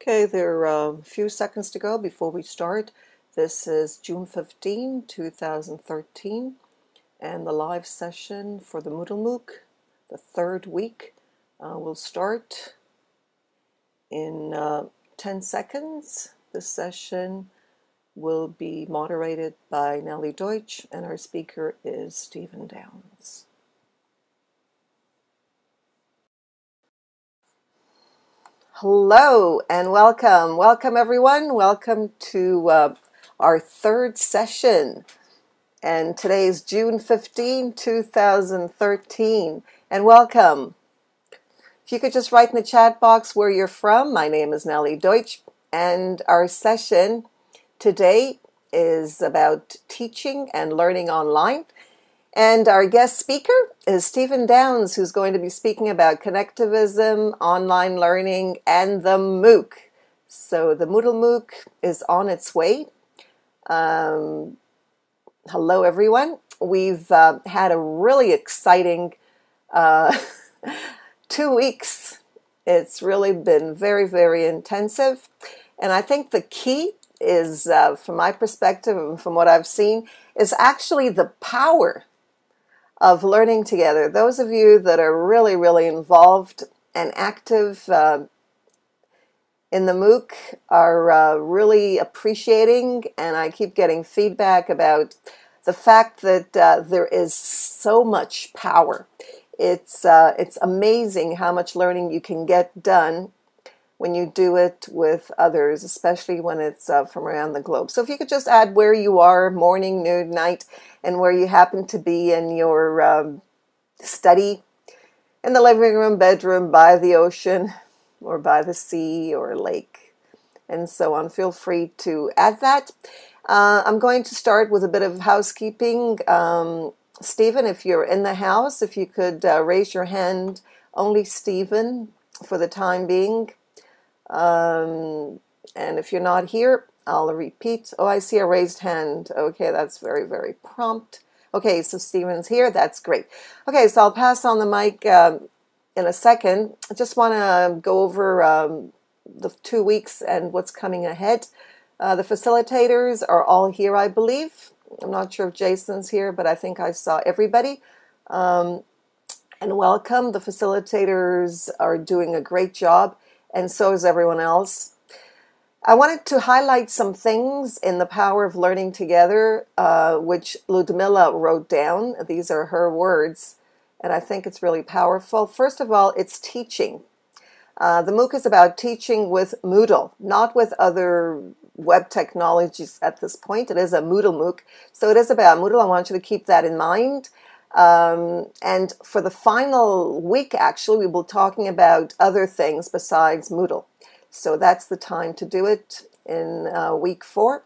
Okay, there are a few seconds to go before we start. This is June 15, 2013, and the live session for the Moodle MOOC, the third week, will start in 10 seconds. This session will be moderated by Nellie Deutsch, and our speaker is Stephen Downs. Hello and welcome. Welcome everyone. Welcome to our third session. And today is June 15, 2013. And welcome. If you could just write in the chat box where you're from. My name is Nellie Deutsch. And our session today is about teaching and learning online. And our guest speaker is Stephen Downs, who's going to be speaking about connectivism, online learning, and the MOOC. So the Moodle MOOC is on its way. Hello, everyone. We've had a really exciting 2 weeks. It's really been very, very intensive. And I think the key is, from my perspective and from what I've seen, is actually the power of learning together. Those of you that are really, really involved and active in the MOOC are really appreciating, and I keep getting feedback about the fact that there is so much power. It's amazing how much learning you can get done when you do it with others, especially when it's from around the globe. So if you could just add where you are, morning, noon, night, and where you happen to be in your study, in the living room, bedroom, by the ocean, or by the sea or lake, and so on. Feel free to add that. I'm going to start with a bit of housekeeping. Stephen, if you're in the house, if you could raise your hand, only Stephen for the time being. And if you're not here, I'll repeat. Oh, I see a raised hand. Okay, that's very, very prompt. Okay, so Stephen's here. That's great. Okay, so I'll pass on the mic in a second. I just want to go over the 2 weeks and what's coming ahead. The facilitators are all here, I believe. I'm not sure if Jason's here, but I think I saw everybody. And welcome. The facilitators are doing a great job, and so is everyone else. I wanted to highlight some things in the power of learning together, which Ludmilla wrote down. These are her words, and I think it's really powerful. First of all, it's teaching. The MOOC is about teaching with Moodle, not with other web technologies at this point. It is a Moodle MOOC, so it is about Moodle. I want you to keep that in mind. And for the final week, actually, we will be talking about other things besides Moodle. So that's the time to do it in week 4.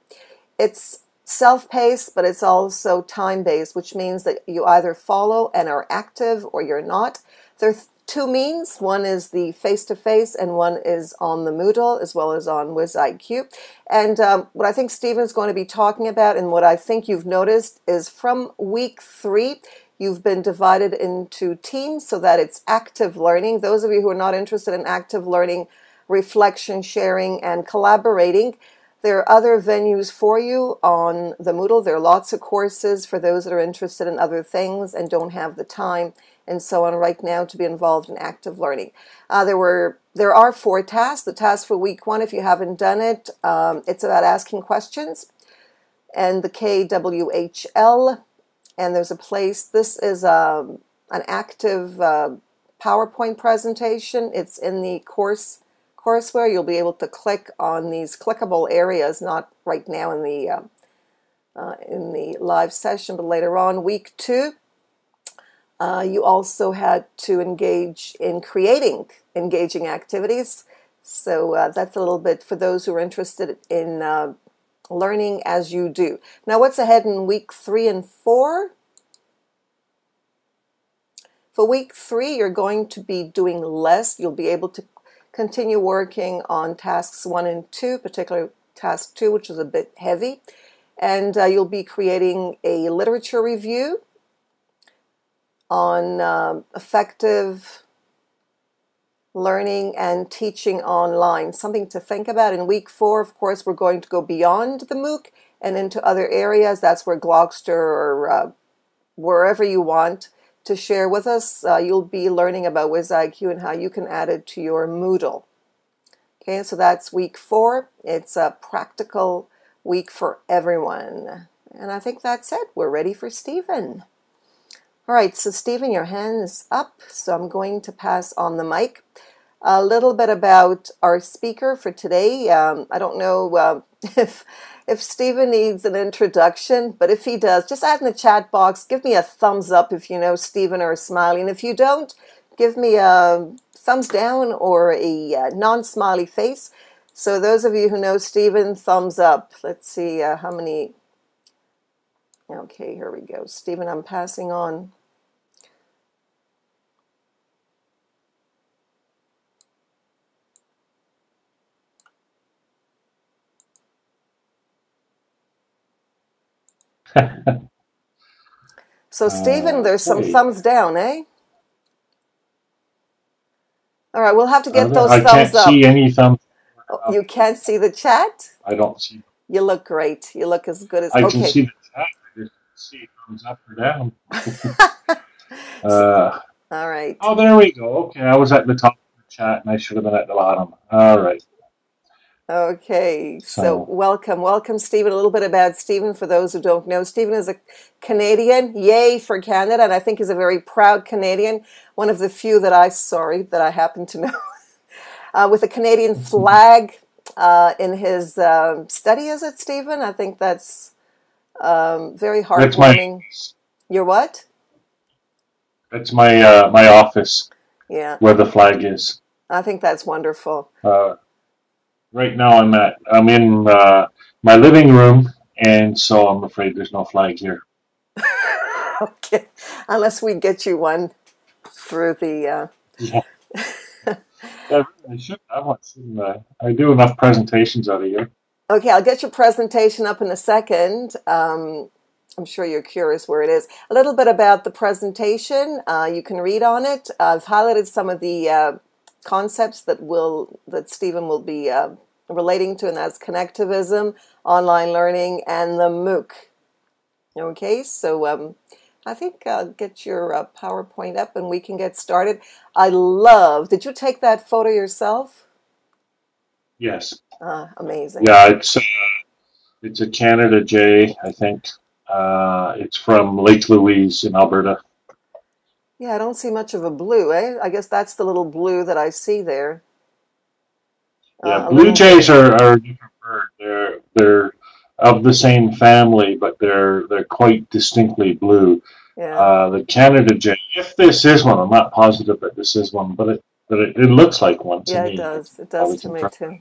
It's self-paced, but it's also time-based, which means that you either follow and are active or you're not. There are 2 means. One is the face-to-face and one is on the Moodle as well as on WizIQ. And what I think Stephen's going to be talking about and what I think you've noticed is from week 3, you've been divided into teams so that it's active learning. Those of you who are not interested in active learning, reflection, sharing, and collaborating, there are other venues for you on the Moodle. There are lots of courses for those that are interested in other things and don't have the time and so on right now to be involved in active learning. There are 4 tasks. The task for week 1, if you haven't done it, it's about asking questions and the KWHL. And there's a place. This is an active PowerPoint presentation. It's in the courseware. You'll be able to click on these clickable areas, not right now in the live session, but later on. Week 2, you also had to engage in creating engaging activities. So that's a little bit for those who are interested in learning as you do. Now, what's ahead in week 3 and 4? For week 3, you're going to be doing less. You'll be able to continue working on tasks 1 and 2, particularly task 2, which is a bit heavy. And you'll be creating a literature review on effective learning and teaching online. Something to think about. In week 4, of course, we're going to go beyond the MOOC and into other areas. That's where Gloucester or wherever you want to share with us, you'll be learning about WizIQ and how you can add it to your Moodle. Okay, so that's week 4. It's a practical week for everyone. And I think that's it. We're ready for Stephen. All right, so Stephen, your hand is up, so I'm going to pass on the mic. A little bit about our speaker for today. I don't know if Stephen needs an introduction, but if he does, just add in the chat box. Give me a thumbs up if you know Stephen or a smiley. And if you don't, give me a thumbs down or a non-smiley face. So those of you who know Stephen, thumbs up. Let's see how many. Okay, here we go. Stephen, I'm passing on. So Stephen, there's some thumbs down, eh? All right, we'll have to get those thumbs up. I can't see any thumbs. Oh, you can't see the chat? I don't see. You look great. You look as good as. I can see the chat. I just see thumbs up or down. All right. Oh, there we go. Okay, I was at the top of the chat and I should have been at the bottom. All right. Okay, so welcome, Stephen. A little bit about Stephen for those who don't know. Stephen is a Canadian, yay for Canada, and I think he's a very proud Canadian, one of the few that I happen to know, with a Canadian flag in his study, is it, Stephen? I think that's very heartwarming. Your what? It's my my office. Yeah. Where the flag is. I think that's wonderful. Right now I'm in my living room, and so I'm afraid there's no flag here. Okay, unless we get you one through the. Yeah. I should have one, shouldn't I? I do enough presentations out of here. Okay, I'll get your presentation up in a second. I'm sure you're curious where it is. A little bit about the presentation. You can read on it. I've highlighted some of the concepts that Stephen will be relating to, and that's connectivism, online learning, and the MOOC. Okay, so I think I'll get your PowerPoint up and we can get started. Did you take that photo yourself? Yes. Amazing. Yeah, it's a Canada Jay, I think. It's from Lake Louise in Alberta. Yeah, I don't see much of a blue, eh? I guess that's the little blue that I see there. Yeah, blue jays are a different bird. They're of the same family, but they're quite distinctly blue. Yeah. The Canada jay, if this is one, I'm not positive that this is one, but it looks like one to me. Yeah, it does. It does to me too.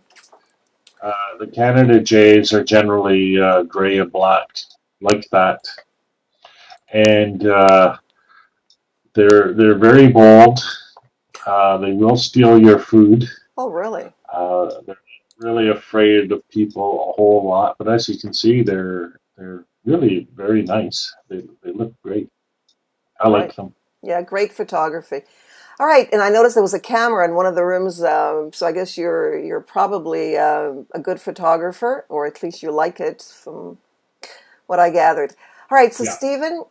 The Canada jays are generally gray and black, like that, and they're very bold. They will steal your food. Oh, really? They're really afraid of people a whole lot, but as you can see, they're really very nice. They look great. I like them. Yeah, great photography. All right, and I noticed there was a camera in one of the rooms, so I guess you're probably a good photographer, or at least you like it from what I gathered. All right, so yeah. Stephen,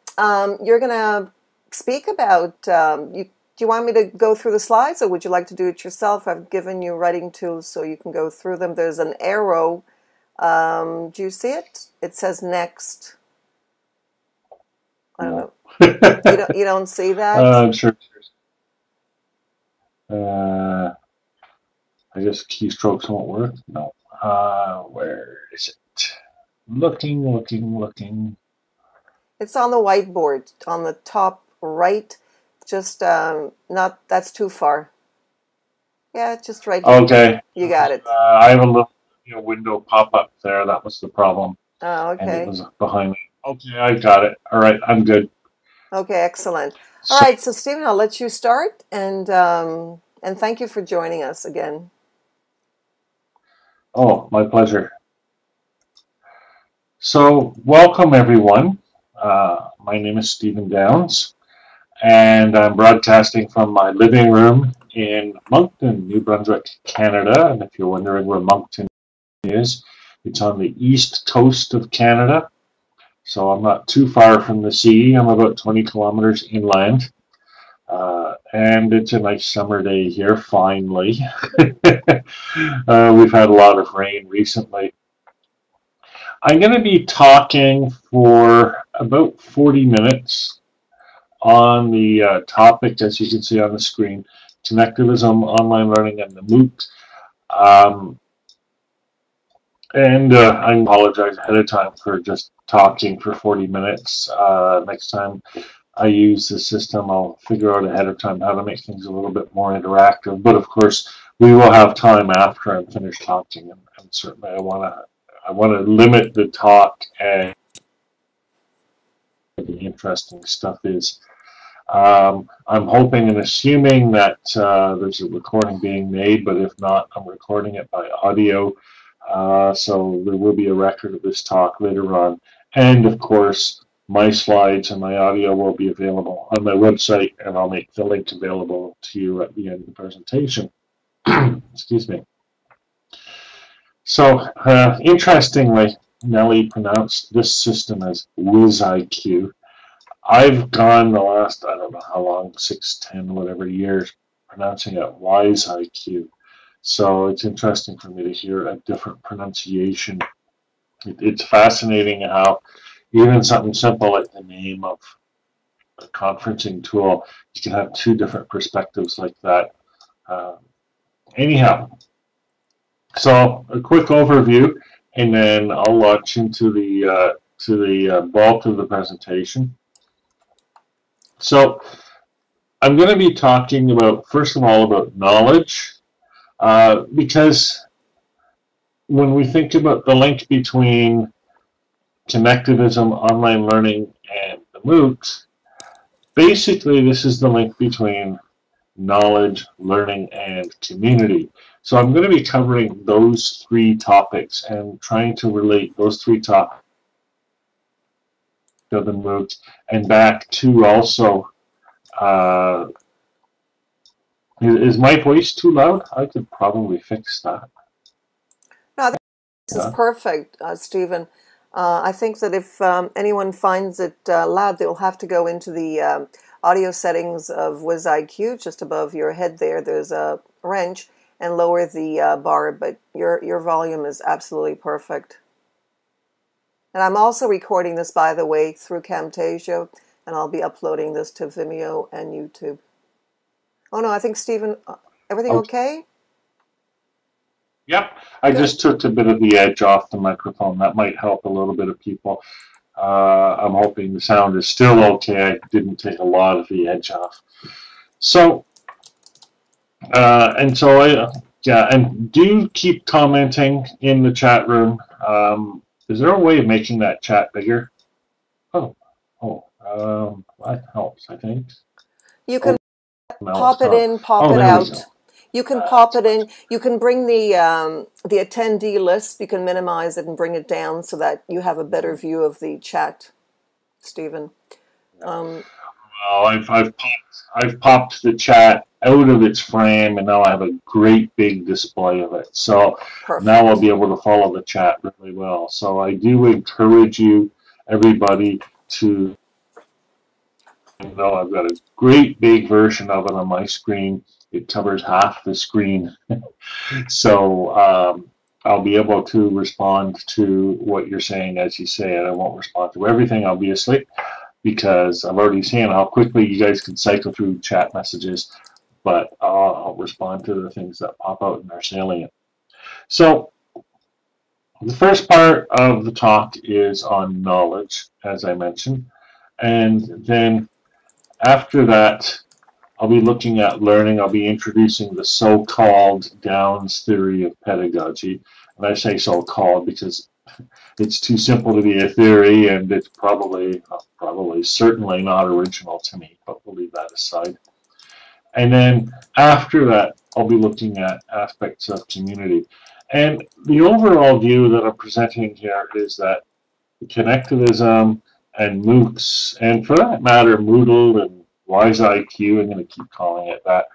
you're going to speak about, do you want me to go through the slides, or would you like to do it yourself? I've given you writing tools so you can go through them. There's an arrow. Do you see it? It says next. I don't know. You don't see that? I'm sure. I guess keystrokes won't work. No. Where is it? Looking. It's on the whiteboard on the top right. Just that's too far. Yeah, just right here. Okay. You got it. I have a little window pop up there. That was the problem. Oh, okay. And it was behind me. Okay, I got it. All right, I'm good. Okay, excellent. All right, so Stephen, I'll let you start, and thank you for joining us again. Oh, my pleasure. So, welcome everyone. My name is Stephen Downs, and I'm broadcasting from my living room in Moncton, New Brunswick, Canada. And if you're wondering where Moncton is, it's on the east coast of Canada. So I'm not too far from the sea. I'm about 20 kilometers inland. And it's a nice summer day here, finally. We've had a lot of rain recently. I'm going to be talking for about 40 minutes on the topic, as you can see on the screen, Connectivism, online learning, and the MOOC. I apologize ahead of time for just talking for 40 minutes. Next time I use the system, I'll figure out ahead of time how to make things a little bit more interactive. But of course, we will have time after I'm finished talking, and certainly I want to limit the talk and the interesting stuff is. I'm hoping and assuming that there's a recording being made, but if not, I'm recording it by audio. So there will be a record of this talk later on. And of course, my slides and my audio will be available on my website, and I'll make the link available to you at the end of the presentation. Excuse me. So, interestingly, Nellie pronounced this system as WizIQ. I've gone the last, I don't know how long, 6, 10, whatever years, pronouncing it WiseIQ. So it's interesting for me to hear a different pronunciation. It's fascinating how even something simple like the name of a conferencing tool, you can have two different perspectives like that. Anyhow, so a quick overview, and then I'll launch into the bulk of the presentation. So I'm going to be talking about, first of all, about knowledge, because when we think about the link between Connectivism, online learning, and the MOOCs, basically this is the link between knowledge, learning, and community. So I'm going to be covering those three topics and trying to relate those three topics to the MOOCs and back to also, is my voice too loud? I could probably fix that. No, I think this is perfect, Stephen. I think that if anyone finds it loud, they'll have to go into the audio settings of WizIQ, just above your head there. There's a wrench, and lower the bar, but your volume is absolutely perfect. And I'm also recording this, by the way, through Camtasia, and I'll be uploading this to Vimeo and YouTube. Oh no, I think, Stephen, everything okay? Yep, I just took a bit of the edge off the microphone. That might help a little bit of people. I'm hoping the sound is still okay. I didn't take a lot of the edge off. So, and do keep commenting in the chat room. Is there a way of making that chat bigger? That helps, I think. You can pop it in, pop it out. You can pop it in. You can bring the attendee list. You can minimize it and bring it down so that you have a better view of the chat, Stephen. Well, I've popped the chat out of its frame, and now I have a great big display of it. So now I'll be able to follow the chat really well. So I do encourage you, everybody, to, I've got a great big version of it on my screen. It covers half the screen. So I'll be able to respond to what you're saying as you say it. I won't respond to everything, obviously, because I've already seen how quickly you guys can cycle through chat messages, but I'll respond to the things that pop out and are salient. So the first part of the talk is on knowledge, as I mentioned, and then after that, I'll be looking at learning. I'll be introducing the so-called Downs theory of pedagogy. And I say so-called because it's too simple to be a theory, and it's certainly not original to me, but we'll leave that aside. And then after that, I'll be looking at aspects of community. And the overall view that I'm presenting here is that Connectivism and MOOCs, and for that matter, Moodle and wise IQ, I'm going to keep calling it that,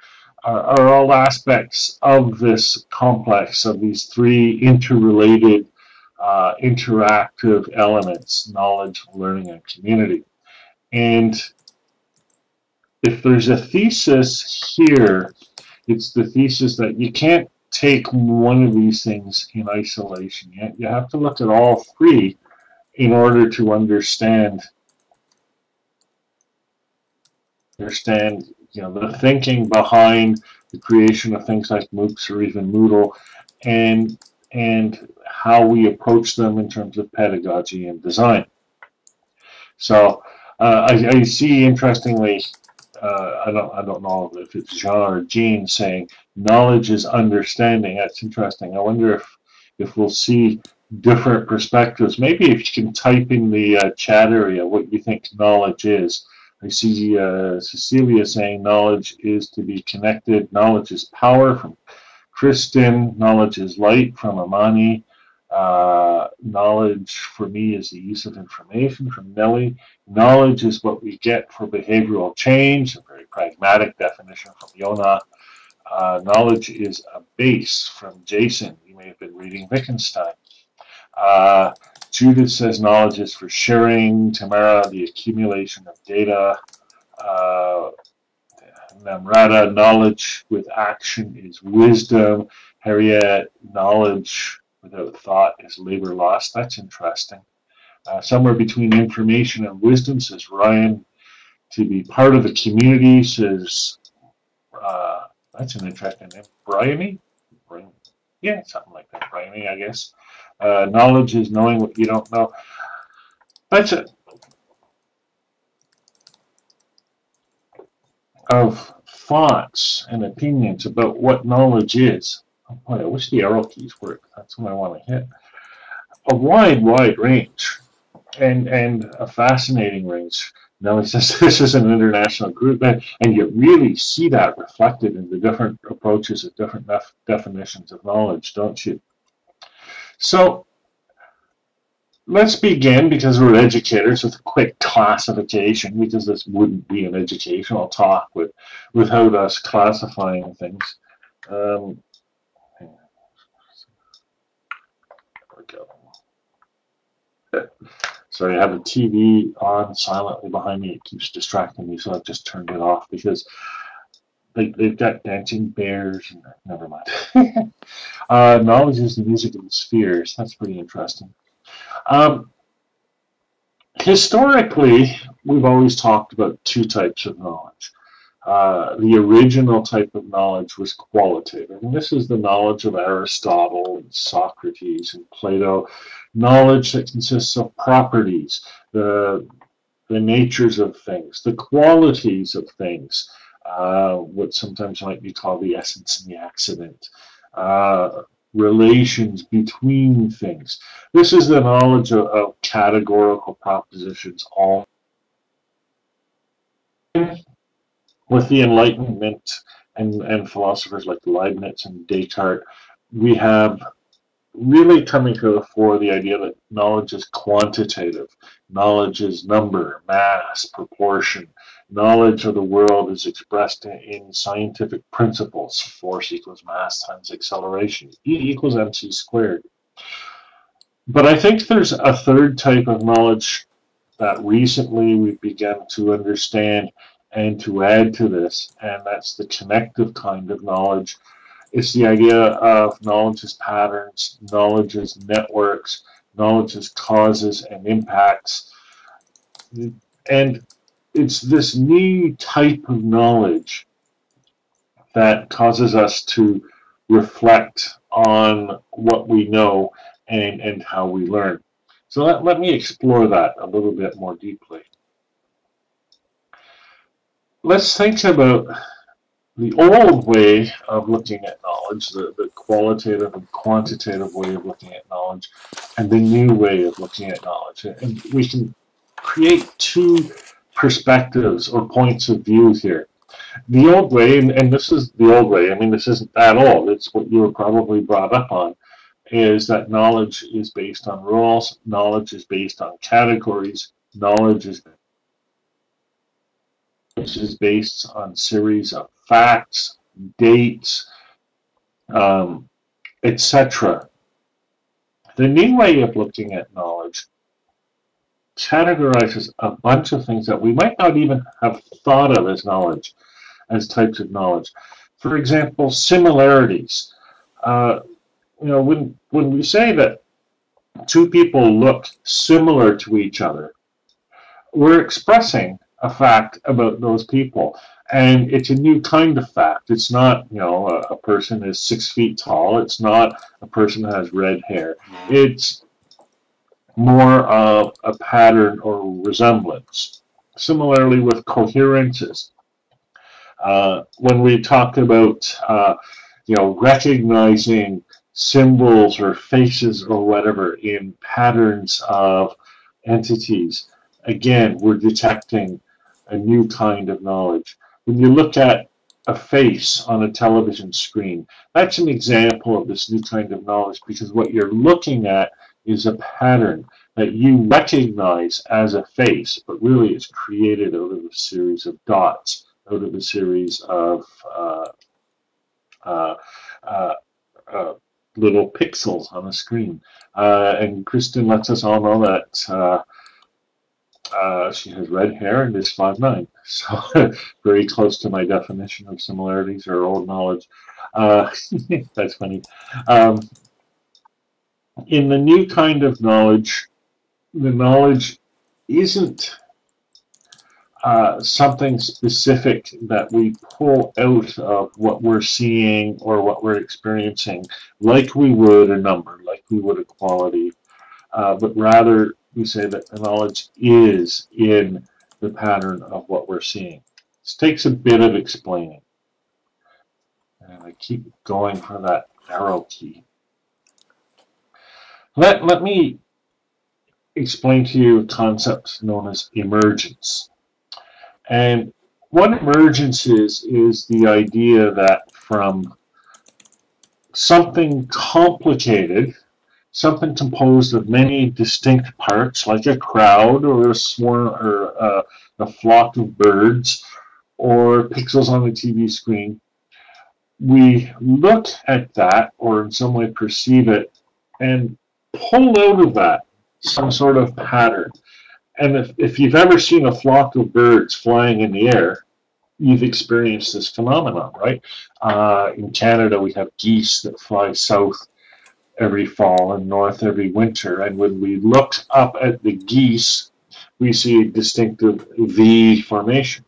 are all aspects of this complex of these three interrelated, interactive elements: knowledge, learning, and community. And if there's a thesis here, it's the thesis that you can't take one of these things in isolation. You have to look at all three in order to understand the thinking behind the creation of things like MOOCs or even Moodle, and how we approach them in terms of pedagogy and design. So I see, interestingly, I don't know if it's Jean or Jean saying knowledge is understanding. That's interesting. I wonder if we'll see different perspectives. Maybe if you can type in the chat area what you think knowledge is. I see Cecilia saying knowledge is to be connected. Knowledge is power from Kristen. Knowledge is light from Amani. Knowledge for me is the use of information from Nellie. Knowledge is what we get for behavioral change, a very pragmatic definition from Yona. Knowledge is a base from Jason. You may have been reading Wittgenstein. Judith says knowledge is for sharing. Tamara, the accumulation of data. Namrata, knowledge with action is wisdom. Harriet, knowledge without thought is labor lost. That's interesting. Somewhere between information and wisdom, says Ryan. To be part of the community, says, that's an interesting name. Bryony? Yeah, something like that. Bryony, I guess. Knowledge is knowing what you don't know. That's it. Of thoughts and opinions about what knowledge is. Oh boy, I wish the arrow keys work. That's what I want to hit. A wide range, and a fascinating range. Nellie says this is an international group, and you really see that reflected in the different approaches and different definitions of knowledge, don't you? So let's begin, because we're educators, with a quick classification, because this wouldn't be an educational talk without us classifying things. There we go. Sorry, I have a TV on silently behind me. It keeps distracting me, so I've just turned it off because they've got dancing bears. And never mind. Knowledge is the music of the spheres. That's pretty interesting. Historically, we've always talked about two types of knowledge. The original type of knowledge was qualitative, and this is the knowledge of Aristotle and Socrates and Plato, knowledge that consists of properties, the natures of things, the qualities of things, what sometimes might be called the essence and the accident, relations between things. This is the knowledge of categorical propositions, all. With the Enlightenment and philosophers like Leibniz and Descartes, we have really coming to the fore the idea that knowledge is quantitative. Knowledge is number, mass, proportion. Knowledge of the world is expressed in scientific principles. Force equals mass times acceleration. E equals mc squared. But I think there's a third type of knowledge that recently we've begun to understand and to add to this, and that's the connective kind of knowledge. It's the idea of knowledge as patterns, knowledge as networks, knowledge as causes and impacts. And it's this new type of knowledge that causes us to reflect on what we know and how we learn. So let me explore that a little bit more deeply. Let's think about the old way of looking at knowledge, the qualitative and quantitative way of looking at knowledge, and the new way of looking at knowledge. And we can create two perspectives or points of view here. The old way, and this is the old way, I mean, this isn't that old, it's what you were probably brought up on, is that knowledge is based on rules, knowledge is based on categories, knowledge is which is based on series of facts, dates, etc. The new way of looking at knowledge categorizes a bunch of things that we might not even have thought of as knowledge, as types of knowledge. For example, similarities. When we say that two people look similar to each other, we're expressing a fact about those people. And it's a new kind of fact. It's not, a person is 6 feet tall. It's not a person has red hair. It's more of a pattern or resemblance. Similarly with coherences. When we talk about, recognizing symbols or faces or whatever in patterns of entities, again, we're detecting a new kind of knowledge. When you look at a face on a television screen, that's an example of this new kind of knowledge, because what you're looking at is a pattern that you recognize as a face, but really it's created out of a series of dots, out of a series of little pixels on a screen. And Kristen lets us all know that she has red hair and is 5'9", so very close to my definition of similarities or old knowledge. That's funny. In the new kind of knowledge, the knowledge isn't something specific that we pull out of what we're seeing or what we're experiencing, like we would a number, like we would a quality, but rather we say that the knowledge is in the pattern of what we're seeing. This takes a bit of explaining. And I keep going for that arrow key. Let me explain to you a concept known as emergence. And what emergence is the idea that from something complicated, something composed of many distinct parts, like a crowd or a swarm or a flock of birds or pixels on the TV screen, we look at that or in some way perceive it and pull out of that some sort of pattern. And if you've ever seen a flock of birds flying in the air, you've experienced this phenomenon, right? In Canada, we have geese that fly south every fall and north every winter. And when we look up at the geese, we see a distinctive V formation.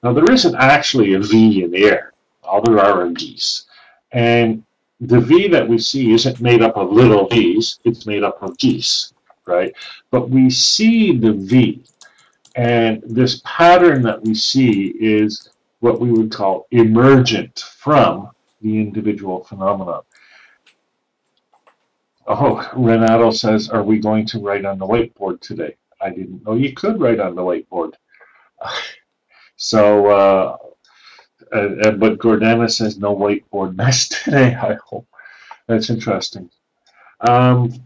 Now, there isn't actually a V in the air. All there are geese. And the V that we see isn't made up of little V's. It's made up of geese, right? But we see the V. And this pattern that we see is what we would call emergent from the individual phenomenon. Oh, Renato says, are we going to write on the whiteboard today? I didn't know you could write on the whiteboard. So, but Gordana says no whiteboard mess today, I hope. That's interesting. And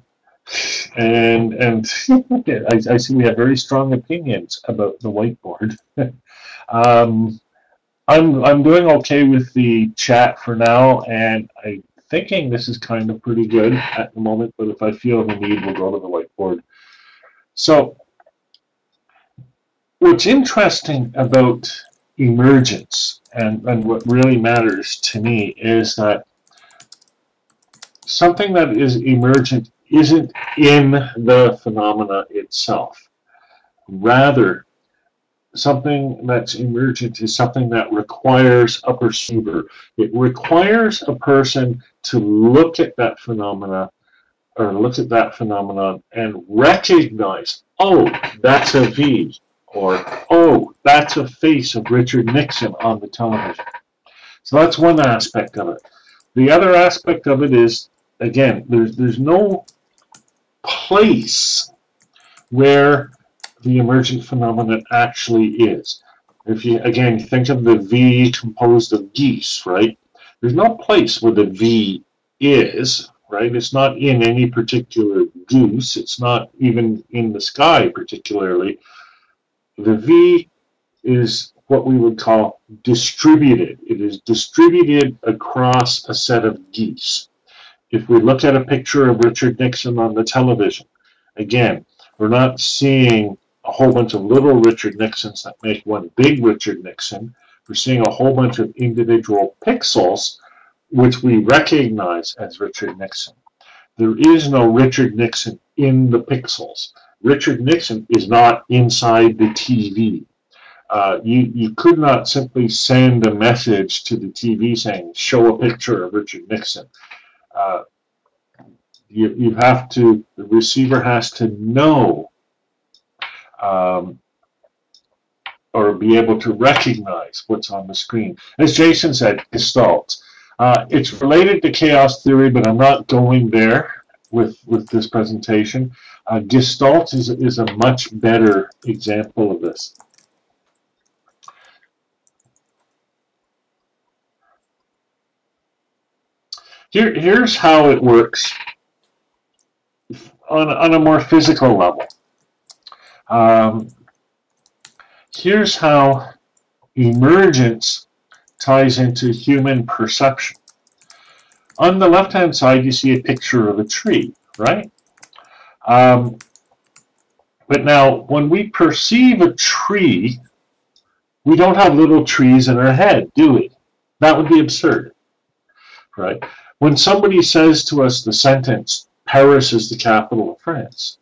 I see we have very strong opinions about the whiteboard. I'm doing okay with the chat for now, and I'm thinking this is kind of pretty good at the moment, but if I feel the need, we'll go to the whiteboard. So what's interesting about emergence and what really matters to me is that something that is emergent isn't in the phenomena itself. Rather, something that's emergent is something that requires a perceiver. It requires a person to look at that phenomena or look at that phenomenon and recognize, oh, that's a V, or oh, that's a face of Richard Nixon on the television. So that's one aspect of it. The other aspect of it is, again, there's no place where the emergent phenomenon actually is. If you, again, think of the V composed of geese, right? There's no place where the V is, right? It's not in any particular goose. It's not even in the sky particularly. The V is what we would call distributed. It is distributed across a set of geese. If we look at a picture of Richard Nixon on the television, again, we're not seeing a whole bunch of little Richard Nixons that make one big Richard Nixon. We're seeing a whole bunch of individual pixels which we recognize as Richard Nixon. There is no Richard Nixon in the pixels. Richard Nixon is not inside the TV. You could not simply send a message to the TV saying, show a picture of Richard Nixon. You have to, the receiver has to know or be able to recognize what's on the screen. As Jason said, Gestalt. It's related to chaos theory, but I'm not going there with this presentation. Gestalt is a much better example of this. Here's how it works on a more physical level. Here's how emergence ties into human perception. On the left-hand side, you see a picture of a tree, right? But now, when we perceive a tree, we don't have little trees in our head, do we? That would be absurd, right? When somebody says to us the sentence, Paris is the capital of France,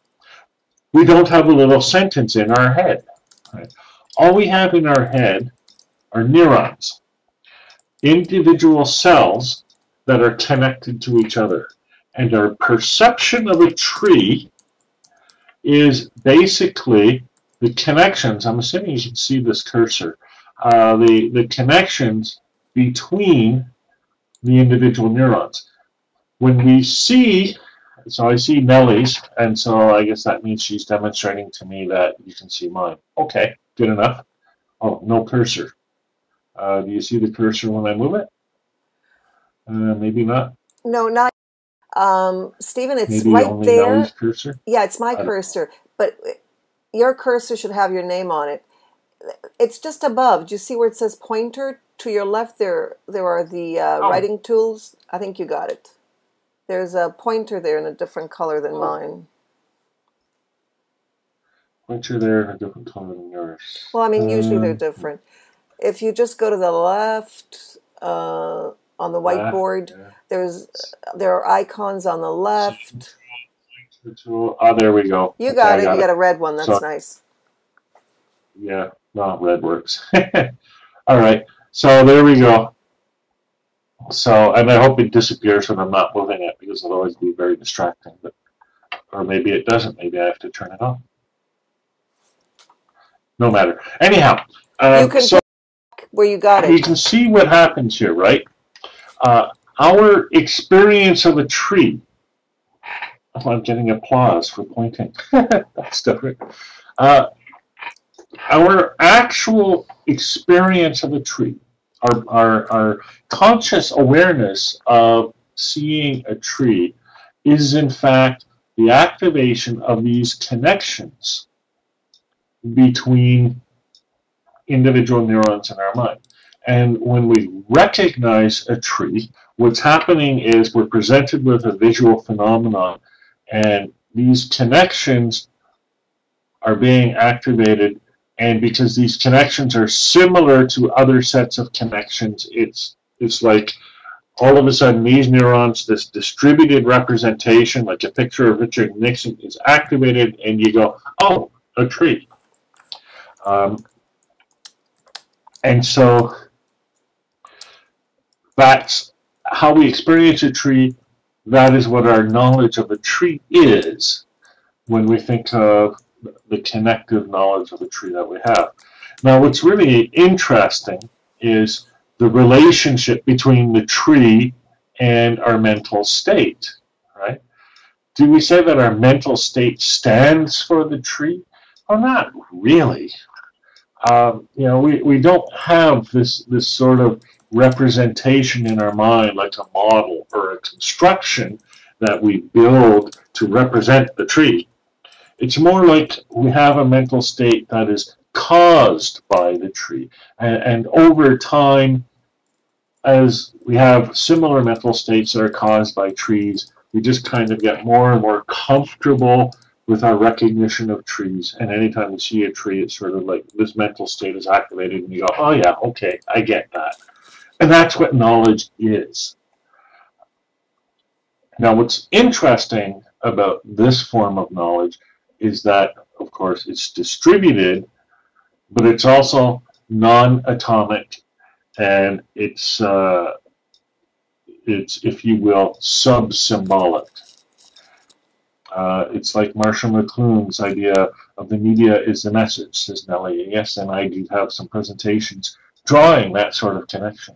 we don't have a little sentence in our head, right? All we have in our head are neurons, individual cells that are connected to each other. And our perception of a tree is basically the connections. I'm assuming you can see this cursor. The connections between the individual neurons. When we see, so I see Nellie's, and so I guess that means she's demonstrating to me that you can see mine. Okay, good enough. Oh, no cursor. Do you see the cursor when I move it? Maybe not. No, not. Stephen, it's maybe right only there. Nellie's cursor? Yeah, it's my cursor, but your cursor should have your name on it. It's just above. Do you see where it says pointer? To your left, there are the writing tools. I think you got it. There's a pointer there in a different color than mine. Pointer there in a different color than yours. Well, I mean, usually they're different. If you just go to the left on the whiteboard, yeah. there are icons on the left. Oh, there we go. You got it. You got a red one. That's nice. Yeah, no, red works. All right. So there we go. So, and I hope it disappears when I'm not moving it, because otherwise it'd be very distracting. But, or maybe it doesn't. Maybe I have to turn it off. No matter. Anyhow, you can so where you got it. You can see what happens here, right? Our experience of a tree. Oh, I'm getting applause for pointing. That's different. Our actual experience of a tree, our conscious awareness of seeing a tree is in fact the activation of these connections between individual neurons in our mind. And when we recognize a tree, what's happening is we're presented with a visual phenomenon, and these connections are being activated. And because these connections are similar to other sets of connections, it's like all of a sudden these neurons, this distributed representation, like a picture of Richard Nixon, is activated, and you go, oh, a tree. And so that's how we experience a tree. That is what our knowledge of a tree is when we think of the connective knowledge of a tree that we have. Now, what's really interesting is the relationship between the tree and our mental state, right? Do we say that our mental state stands for the tree? Well, not really. You know, we don't have this sort of representation in our mind like a model or a construction that we build to represent the tree. It's more like we have a mental state that is caused by the tree. And over time, as we have similar mental states that are caused by trees, we just kind of get more and more comfortable with our recognition of trees. And anytime we see a tree, it's sort of like this mental state is activated, and you go, oh yeah, okay, I get that. And that's what knowledge is. Now, what's interesting about this form of knowledge is that, of course, it's distributed, but it's also non-atomic, and it's, if you will, sub-symbolic. It's like Marshall McLuhan's idea of the media is the message, says Nellie. Yes, and I do have some presentations drawing that sort of connection.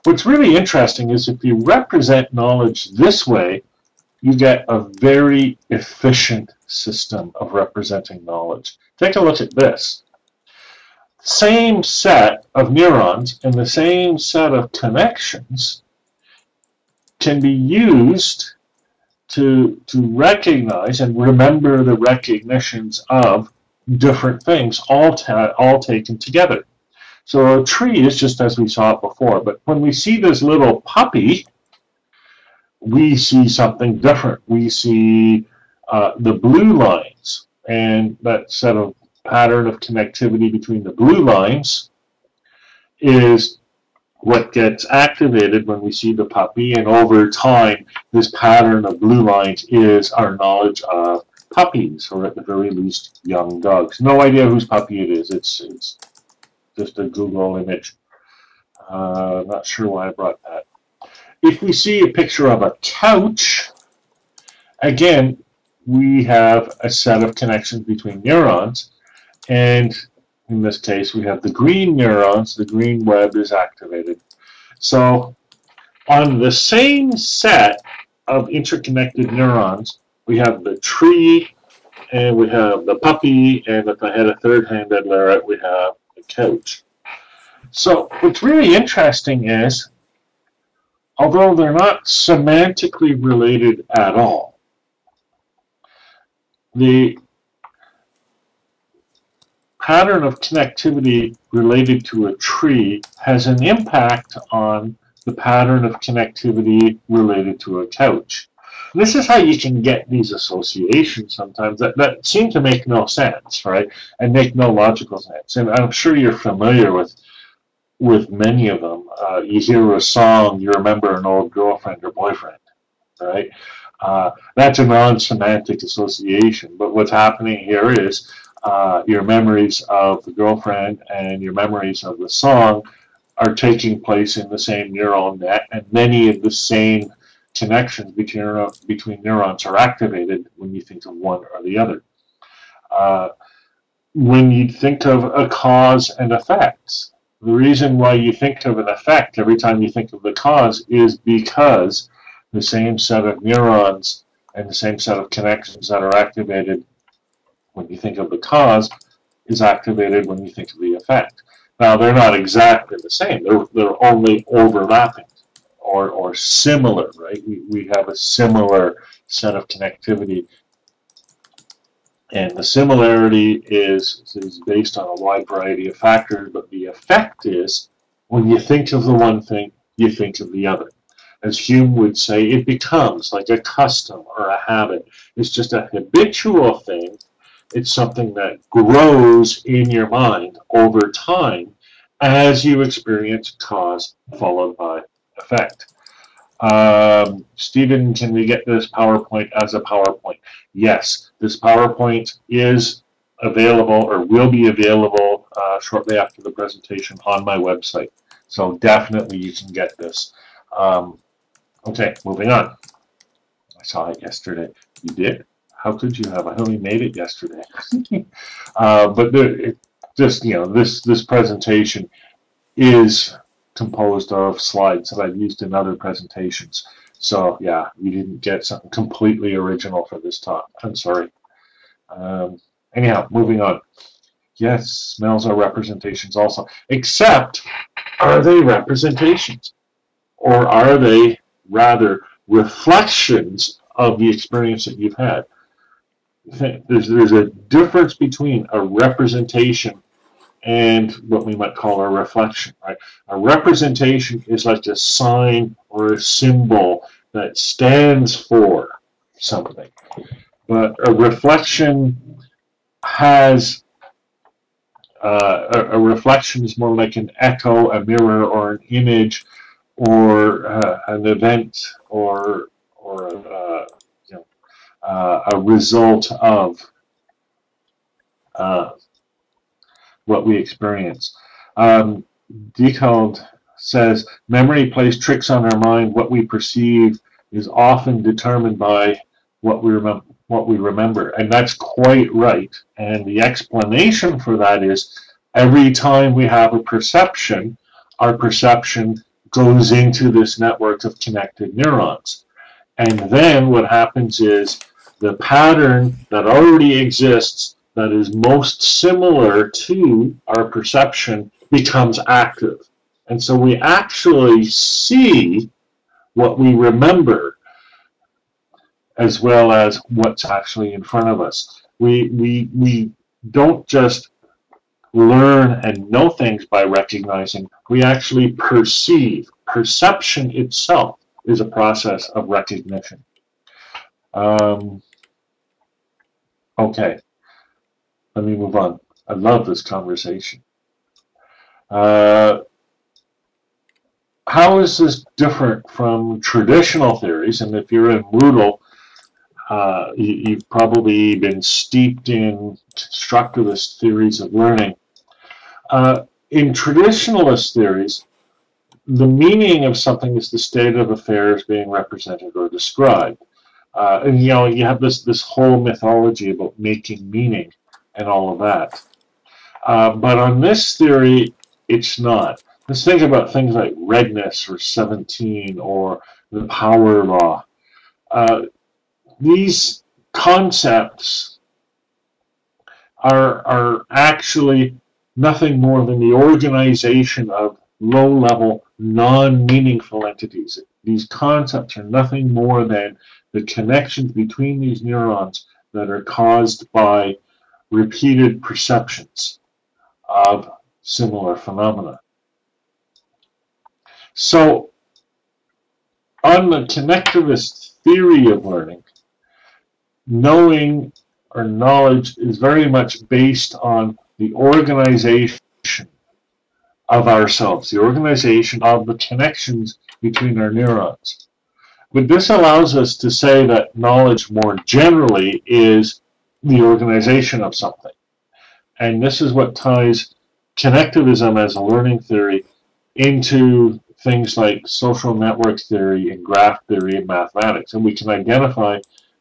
What's really interesting is if you represent knowledge this way, you get a very efficient system of representing knowledge. Take a look at this. Same set of neurons and the same set of connections can be used to recognize and remember the recognitions of different things, all taken together. So a tree is just as we saw it before, but when we see this little puppy, we see something different. We see the blue lines, and that set of pattern of connectivity between the blue lines is what gets activated when we see the puppy, and over time, this pattern of blue lines is our knowledge of puppies, or at the very least, young dogs. No idea whose puppy it is. It's just a Google image. Not sure why I brought that. If we see a picture of a couch, again, we have a set of connections between neurons, and in this case, we have the green neurons, the green web is activated. So on the same set of interconnected neurons, we have the tree, and we have the puppy, and if I had a third-handed lariat, we have the couch. So what's really interesting is, although they're not semantically related at all, the pattern of connectivity related to a tree has an impact on the pattern of connectivity related to a couch. And this is how you can get these associations sometimes that seem to make no sense, right? And make no logical sense. And I'm sure you're familiar with many of them. You hear a song, you remember an old girlfriend or boyfriend, right? That's a non-semantic association. But what's happening here is your memories of the girlfriend and your memories of the song are taking place in the same neural net, and many of the same connections between neurons are activated when you think of one or the other. When you think of a cause and effect, the reason why you think of an effect every time you think of the cause is because the same set of neurons and the same set of connections that are activated when you think of the cause is activated when you think of the effect. Now, they're not exactly the same. They're only overlapping or similar, right? We have a similar set of connectivity. And the similarity is based on a wide variety of factors, but the effect is when you think of the one thing, you think of the other. As Hume would say, it becomes like a custom or a habit. It's just a habitual thing. It's something that grows in your mind over time as you experience cause followed by effect. Stephen, can we get this PowerPoint as a PowerPoint? Yes, this PowerPoint is available or will be available shortly after the presentation on my website. So definitely you can get this. Okay, moving on. I saw it yesterday. You did? How could you have? I only made it yesterday. But this presentation is composed of slides that I've used in other presentations. So yeah, you didn't get something completely original for this talk. I'm sorry. Anyhow, moving on. Yes, smells are representations also. Except, are they representations? Or are they rather reflections of the experience that you've had? there's a difference between a representation and what we might call a reflection, right? A representation is like a sign or a symbol that stands for something. But a reflection has, a reflection is more like an echo, a mirror, or an image, or an event, or a result of what we experience. Decode says, memory plays tricks on our mind. What we perceive is often determined by what we remember. And that's quite right. And the explanation for that is every time we have a perception, our perception goes into this network of connected neurons. And then what happens is the pattern that already exists that is most similar to our perception becomes active. And so we actually see what we remember as well as what's actually in front of us. We don't just learn and know things by recognizing, we actually perceive. Perception itself is a process of recognition. Okay, let me move on. I love this conversation. How is this different from traditional theories? And if you're in Moodle, you've probably been steeped in constructivist theories of learning. In traditionalist theories, the meaning of something is the state of affairs being represented or described. And you have this whole mythology about making meaning and all of that. But on this theory, it's not. Let's think about things like redness or 17 or the power law. These concepts are actually nothing more than the organization of low-level, non-meaningful entities. These concepts are nothing more than the connections between these neurons that are caused by repeated perceptions of similar phenomena. So, on the connectivist theory of learning, knowing or knowledge is very much based on the organization of ourselves, the organization of the connections between our neurons. But this allows us to say that knowledge more generally is the organization of something. And this is what ties connectivism as a learning theory into things like social network theory and graph theory and mathematics. And we can identify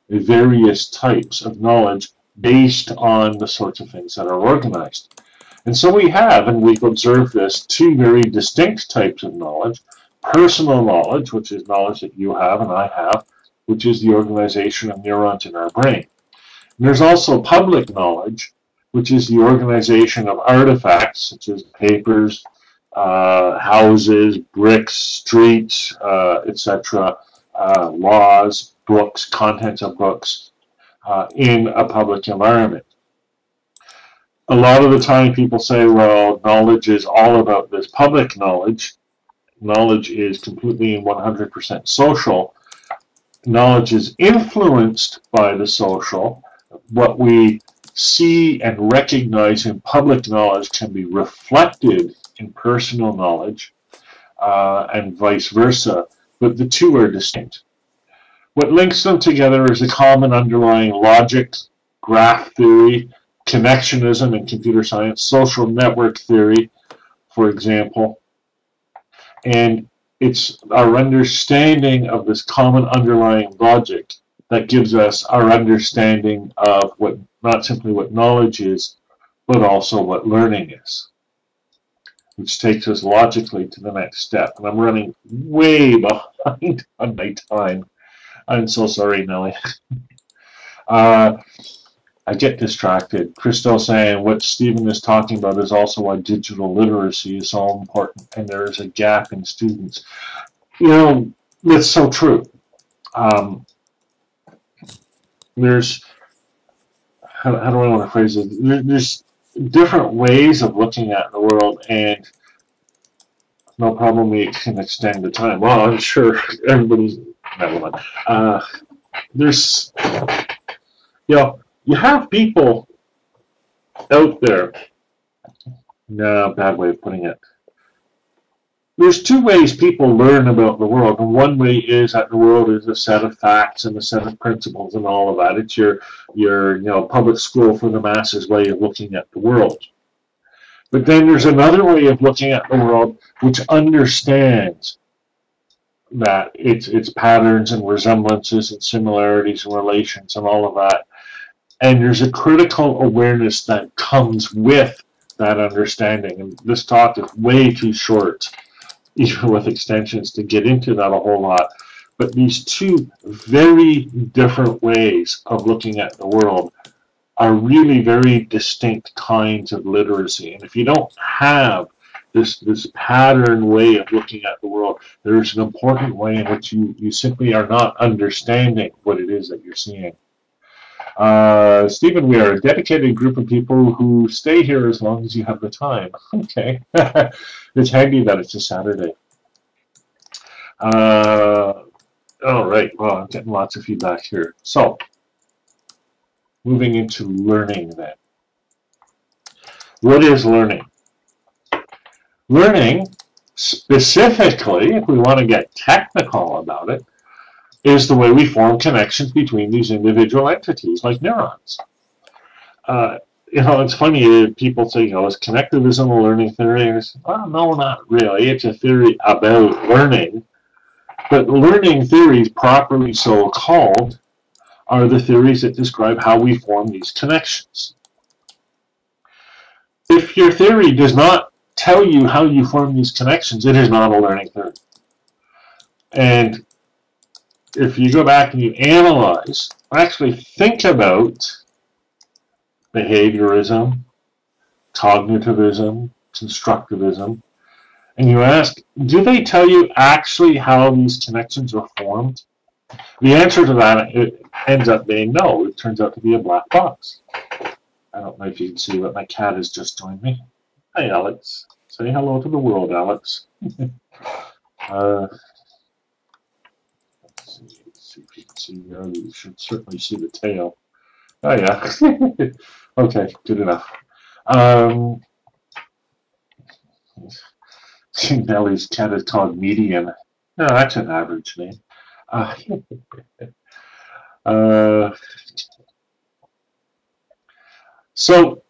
various types of knowledge based on the sorts of things that are organized. And so we have, and we've observed this, two very distinct types of knowledge. Personal knowledge, which is knowledge that you have and I have, which is the organization of neurons in our brain. And there's also public knowledge, which is the organization of artifacts, such as papers, houses, bricks, streets, etc., laws, books, contents of books, in a public environment. A lot of the time people say, well, knowledge is all about this public knowledge. Knowledge is completely and 100% social. Knowledge is influenced by the social. What we see and recognize in public knowledge can be reflected in personal knowledge, and vice versa, but the two are distinct. What links them together is a common underlying logic, graph theory, connectionism in computer science, social network theory, for example. And it's our understanding of this common underlying logic that gives us our understanding of what, not simply what knowledge is, but also what learning is, which takes us logically to the next step. And I'm running way behind on my time. I'm so sorry, Nellie. I get distracted. Christo saying what Stephen is talking about is also why digital literacy is so important, and there is a gap in students. You know, that's so true. There's how do I want to phrase it? There's different ways of looking at the world, and no problem, we can extend the time. Well, I'm sure everybody's, never mind. There's, you have people out there, no, bad way of putting it. There's two ways people learn about the world, and one way is that the world is a set of facts and a set of principles and all of that. It's your public school for the masses way of looking at the world. But then there's another way of looking at the world which understands that it's patterns and resemblances and similarities and relations and all of that. And there's a critical awareness that comes with that understanding. And this talk is way too short, even with extensions, to get into that a whole lot. But these two very different ways of looking at the world are really very distinct kinds of literacy. And if you don't have this pattern way of looking at the world, there's an important way in which you simply are not understanding what it is that you're seeing. Stephen, we are a dedicated group of people who stay here as long as you have the time. Okay. It's handy that it's a Saturday. All right. Well, I'm getting lots of feedback here. So, moving into learning then. What is learning? Learning, specifically, if we want to get technical about it, is the way we form connections between these individual entities, like neurons. It's funny, people say, is connectivism a learning theory? And I say, well, no, not really. It's a theory about learning. But learning theories, properly so called, are the theories that describe how we form these connections. If your theory does not tell you how you form these connections, it is not a learning theory. And if you go back and you analyze, actually think about behaviorism, cognitivism, constructivism, and you ask, do they tell you actually how these connections are formed? The answer to that, it ends up being no. It turns out to be a black box. I don't know if you can see, but my cat has just joined me. Hi, Alex. Say hello to the world, Alex. Let's see if you can see there. You should certainly see the tail. Oh, yeah. Okay, good enough. Nellie's cat is called Median. No, that's an average name. So,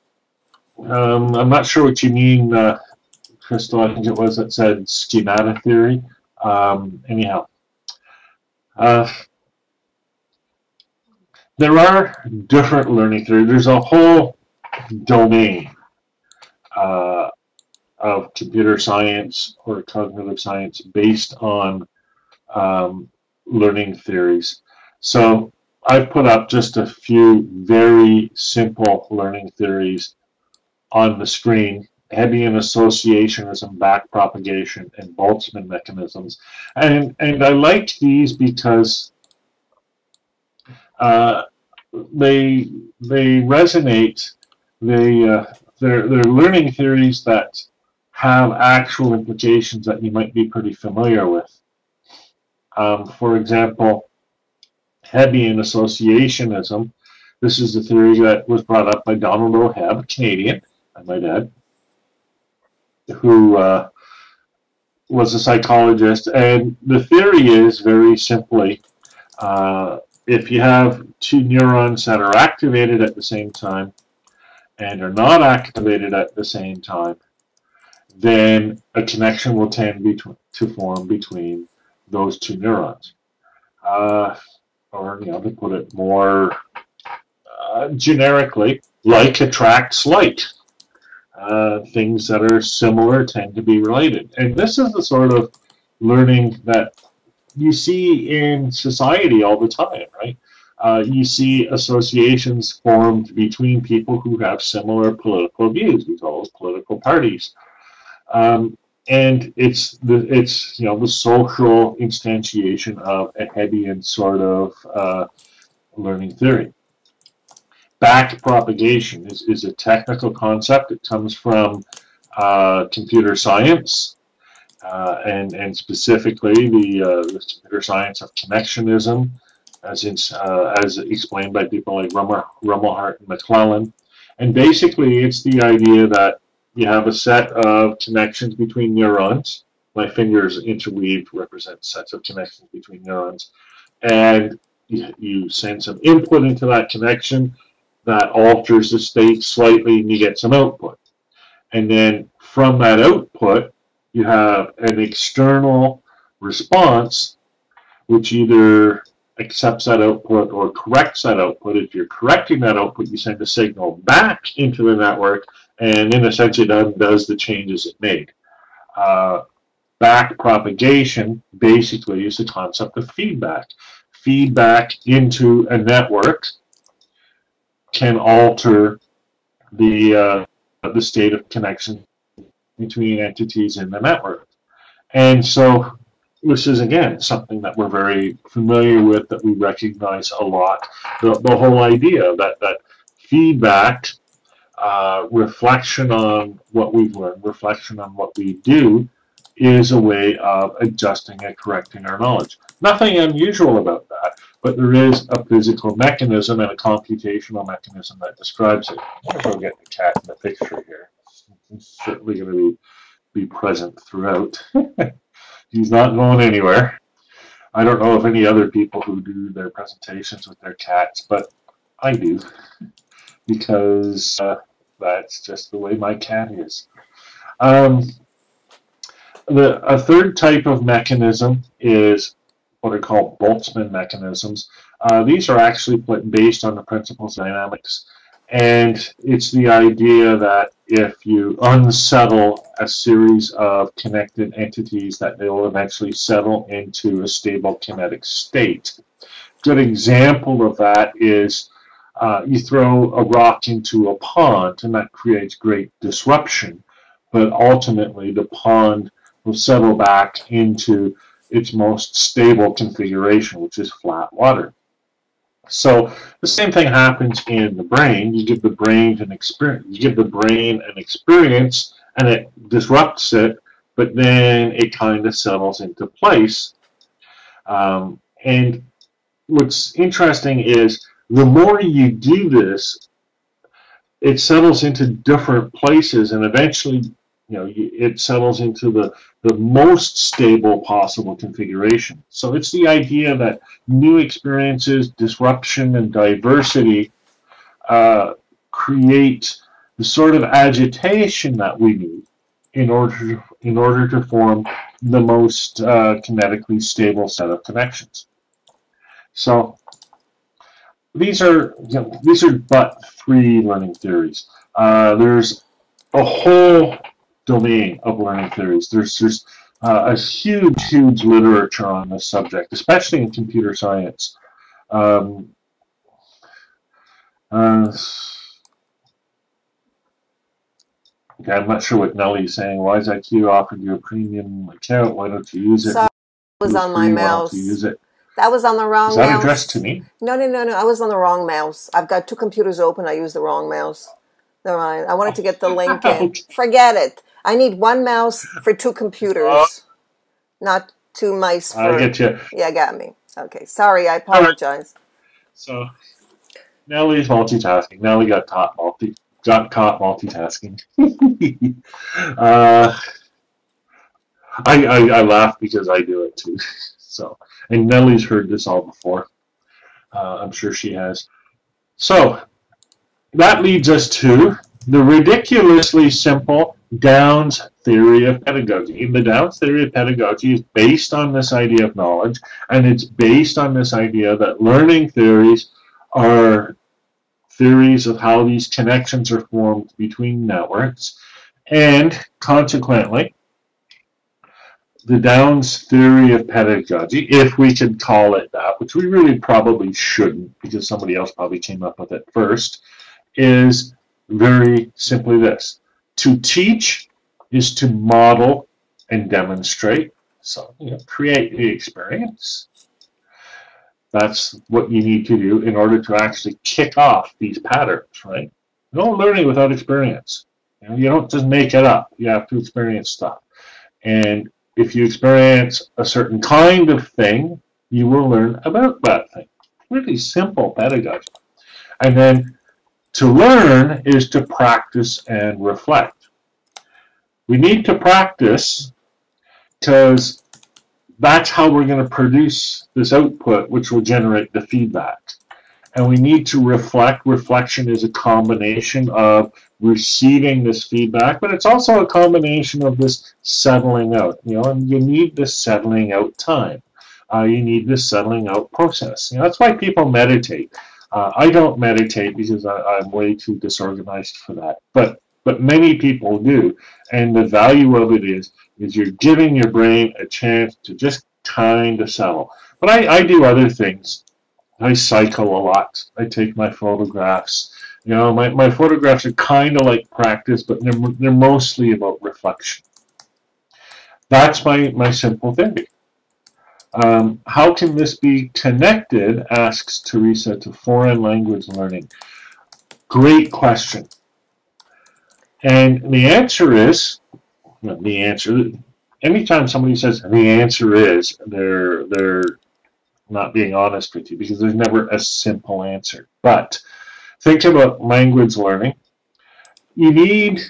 I'm not sure what you mean, Crystal, I think it was that said schemata theory. Anyhow, there are different learning theories. There's a whole domain of computer science or cognitive science based on learning theories. So I've put up just a few very simple learning theories on the screen: Hebbian associationism, backpropagation, and Boltzmann mechanisms. And I like these because they resonate. They're learning theories that have actual implications that you might be pretty familiar with. For example, Hebbian associationism. This is the theory that was brought up by Donald O. Hebb, Canadian, I might add, who was a psychologist. And the theory is very simply, if you have two neurons that are activated at the same time and are not activated at the same time, then a connection will tend to form between those two neurons. Or, to put it more generically, like attracts like. Things that are similar tend to be related. And this is the sort of learning that you see in society all the time, right? You see associations formed between people who have similar political views. We call those political parties. And it's the social instantiation of a Hebbian sort of learning theory. Backpropagation is a technical concept. It comes from computer science, and specifically the computer science of connectivism, as explained by people like Rumelhart and McClellan. And basically, it's the idea that you have a set of connections between neurons. My fingers interweaved represent sets of connections between neurons. And you send some input into that connection that alters the state slightly, and you get some output. And then from that output, you have an external response, which either accepts that output or corrects that output. If you're correcting that output, you send a signal back into the network, and in a sense, it undoes the changes it made. Back propagation basically is the concept of feedback. Feedback into a network can alter the state of connection between entities in the network. And so this is, again, something that we're very familiar with, that we recognize a lot. The whole idea that feedback, reflection on what we've learned, reflection on what we do, is a way of adjusting and correcting our knowledge. Nothing unusual about that, but there is a physical mechanism and a computational mechanism that describes it. I'm going to go get the cat in the picture here. He's certainly going to be present throughout. He's not going anywhere. I don't know of any other people who do their presentations with their cats, but I do, because that's just the way my cat is. A third type of mechanism is what are called Boltzmann mechanisms. These are actually based on the principles of dynamics, and it's the idea that if you unsettle a series of connected entities, that they will eventually settle into a stable kinetic state. Good example of that is you throw a rock into a pond, and that creates great disruption, but ultimately the pond will settle back into its most stable configuration, which is flat water. So the same thing happens in the brain. You give the brain an experience. You give the brain an experience, and it disrupts it, but then it kind of settles into place. And what's interesting is the more you do this, it settles into different places, and eventually, it settles into the most stable possible configuration. So it's the idea that new experiences, disruption, and diversity create the sort of agitation that we need in order to form the most kinetically stable set of connections. So these are but 3 learning theories. There's a whole domain of learning theories. There's a huge literature on this subject, especially in computer science. Okay, I'm not sure what Nellie's saying. Why is IQ offered you a premium account? Why don't you use it? Sorry, it was on my mouse. Use it? That was on the wrong mouse. Is that addressed to me? No. I was on the wrong mouse. I've got 2 computers open. I used the wrong mouse. Never mind. I wanted to get the link in. Okay. Forget it. I need 1 mouse for 2 computers, not 2 mice for... I get you. Yeah, got me. Okay, sorry. I apologize. Right. So Nellie's multitasking. Nellie got caught multitasking. I laugh because I do it too. So, and Nellie's heard this all before. I'm sure she has. So that leads us to the ridiculously simple Downs theory of pedagogy. And the Downs theory of pedagogy is based on this idea of knowledge, and it's based on this idea that learning theories are theories of how these connections are formed between networks, and consequently, the Downs theory of pedagogy, if we could call it that, which we really probably shouldn't because somebody else probably came up with it first, is very simply this. To teach is to model and demonstrate, so create the experience. That's what you need to do in order to actually kick off these patterns, right? No learning without experience. You don't just make it up. You have to experience stuff. And if you experience a certain kind of thing, you will learn about that thing. Really simple pedagogy. And then to learn is to practice and reflect. We need to practice because that's how we're going to produce this output, which will generate the feedback. And we need to reflect. Reflection is a combination of receiving this feedback, but it's also a combination of this settling out. And you need this settling out time. You need this settling out process. That's why people meditate. I don't meditate because I'm way too disorganized for that. But many people do, and the value of it is you're giving your brain a chance to just kind of settle. But I do other things. I cycle a lot. I take my photographs. My photographs are kind of like practice, but they're mostly about reflection. That's my simple thing. How can this be connected, asks Teresa, to foreign language learning? Great question. And the answer is, anytime somebody says the answer is, they're not being honest with you, because there's never a simple answer. But think about language learning. You need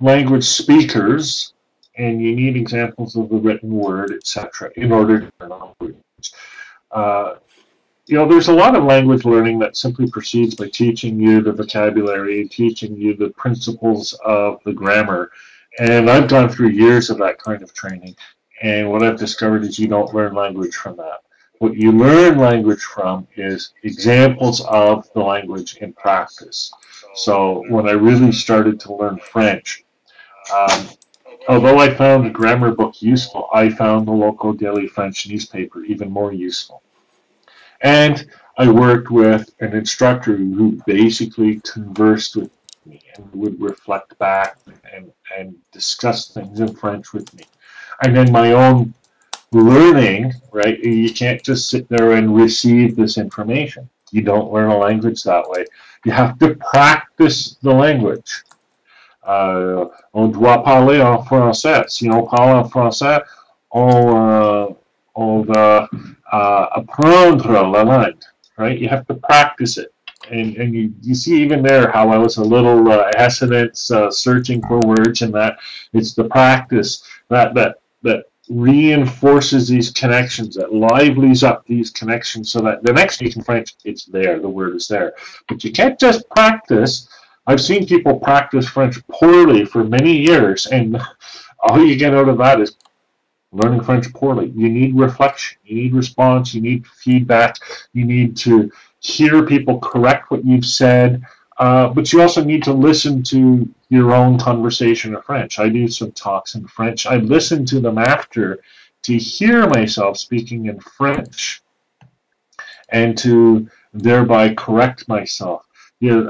language speakers, and you need examples of the written word, etc., in order to learn language. There's a lot of language learning that simply proceeds by teaching you the vocabulary, teaching you the principles of the grammar. And I've gone through years of that kind of training. And what I've discovered is you don't learn language from that. What you learn language from is examples of the language in practice. So when I really started to learn French, although I found the grammar book useful, I found the local daily French newspaper even more useful. And I worked with an instructor who basically conversed with me and would reflect back and discuss things in French with me. And then my own learning, right? You can't just sit there and receive this information. You don't learn a language that way. You have to practice the language. On doit parler en français. Si on parle en français, on va apprendre la langue, right? You have to practice it. And you see even there how I was a little hesitant searching for words, and that it's the practice that reinforces these connections, that livelies up these connections, so that the next speaking French, it's there, the word is there. But you can't just practice. I've seen people practice French poorly for many years, and all you get out of that is learning French poorly. You need reflection, you need response, you need feedback, you need to hear people correct what you've said, but you also need to listen to your own conversation in French. I do some talks in French. I listen to them after to hear myself speaking in French and to thereby correct myself.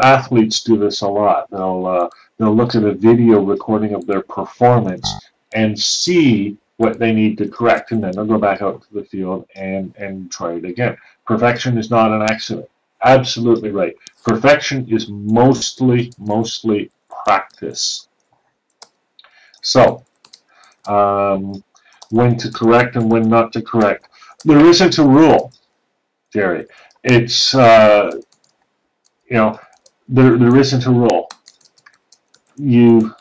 Athletes do this a lot. They'll look at a video recording of their performance and see what they need to correct, and then they'll go back out to the field and try it again. Perfection is not an accident. Absolutely right. Perfection is mostly practice. So, when to correct and when not to correct. There isn't a rule, Jerry. It's, there isn't a rule. You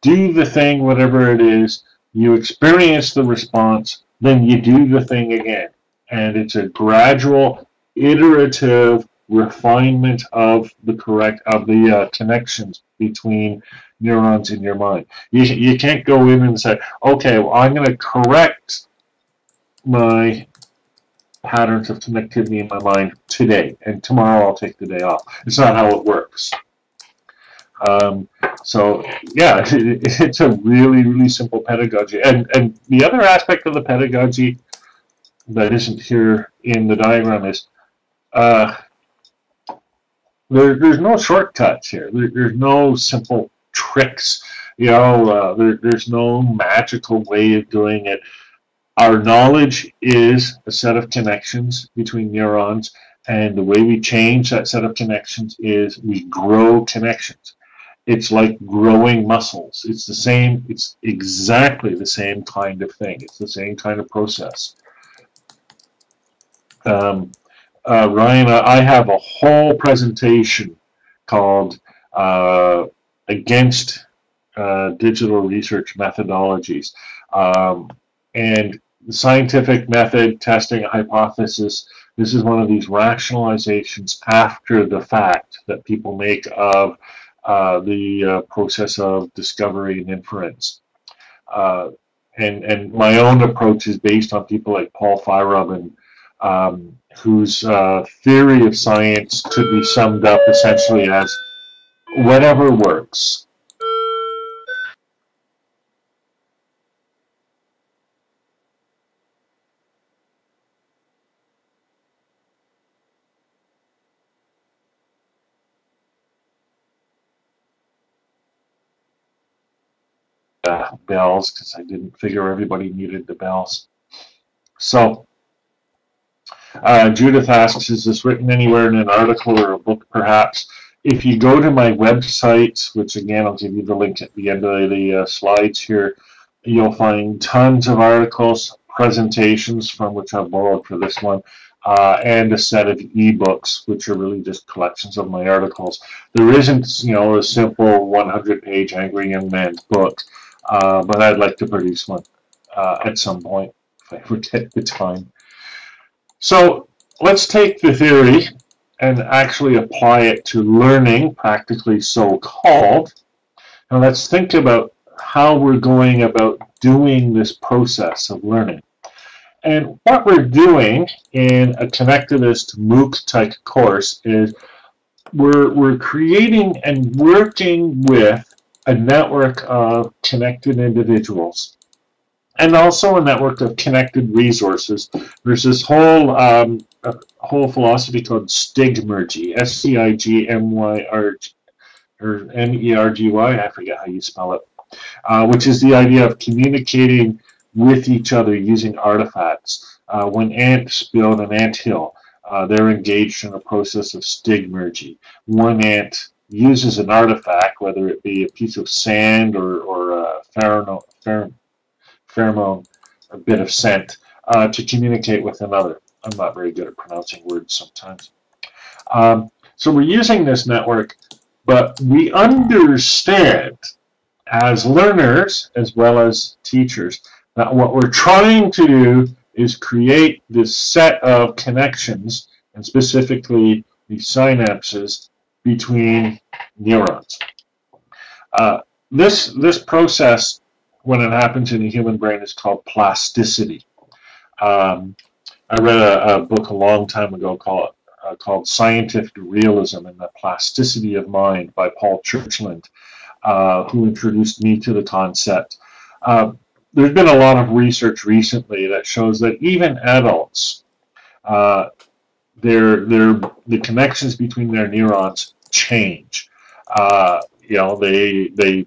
do the thing, whatever it is, you experience the response, then you do the thing again. And it's a gradual, iterative refinement of the connections between neurons in your mind. You can't go in and say, okay, well, I'm going to correct my patterns of connectivity in my mind today, and tomorrow I'll take the day off. It's not how it works. So yeah, it's a really simple pedagogy. And the other aspect of the pedagogy that isn't here in the diagram is there's no shortcuts here. There's no simple tricks. There's no magical way of doing it. Our knowledge is a set of connections between neurons, and the way we change that set of connections is we grow connections. It's like growing muscles. It's the same, it's exactly the same kind of thing. It's the same kind of process. Ryan, I have a whole presentation called Against Digital Research Methodologies. And the scientific method, testing a hypothesis, this is one of these rationalizations after the fact that people make of the process of discovery and inference. And my own approach is based on people like Paul Feyerabend, whose theory of science could be summed up essentially as whatever works. Bells, because I didn't figure everybody needed the bells. So Judith asks, is this written anywhere in an article or a book perhaps? If you go to my website, which again I'll give you the link at the end of the slides here, you'll find tons of articles, presentations from which I've borrowed for this one, and a set of ebooks, which are really just collections of my articles. There isn't, you know, a simple 100-page Angry Young Man's book, but I'd like to produce one at some point if I ever get the time. So let's take the theory and actually apply it to learning, practically so-called. Now let's think about how we're going about doing this process of learning. And what we're doing in a connectivist MOOC type course is we're creating and working with a network of connected individuals and also a network of connected resources. There's this whole philosophy called stigmergy, S-C-I-G-M-Y-R-G, or M-E-R-G-Y, I forget how you spell it, which is the idea of communicating with each other using artifacts. When ants build an anthill, they're engaged in a process of stigmergy. One ant uses an artifact, whether it be a piece of sand or a pheromone, a bit of scent, to communicate with another. I'm not very good at pronouncing words sometimes. So we're using this network, but we understand as learners as well as teachers that what we're trying to do is create this set of connections, and specifically the synapses between neurons. This process, when it happens in the human brain, is called plasticity. I read a book a long time ago called Scientific Realism and the Plasticity of Mind by Paul Churchland, who introduced me to the concept. There's been a lot of research recently that shows that even adults, the connections between their neurons change. You know, they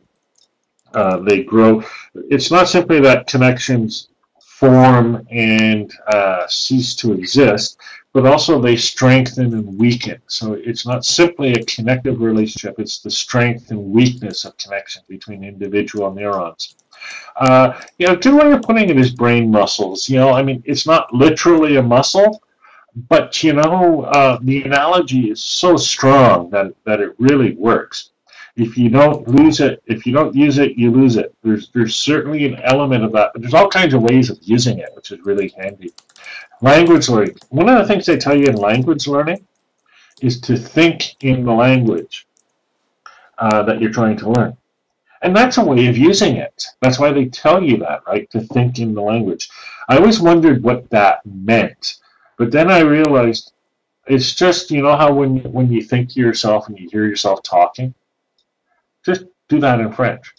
grow. It's not simply that connections form and cease to exist, but also they strengthen and weaken. So it's not simply a connective relationship, it's the strength and weakness of connection between individual neurons. You know, a good way of putting it is brain muscles. You know, I mean, it's not literally a muscle, but, you know, the analogy is so strong that it really works. If you don't lose it, if you don't use it, you lose it. There's certainly an element of that, but there's all kinds of ways of using it, which is really handy. Language learning. One of the things they tell you in language learning is to think in the language that you're trying to learn. And that's a way of using it. That's why they tell you that, right? To think in the language. I always wondered what that meant. But then I realized it's just, you know how when you think to yourself and you hear yourself talking? Just do that in French.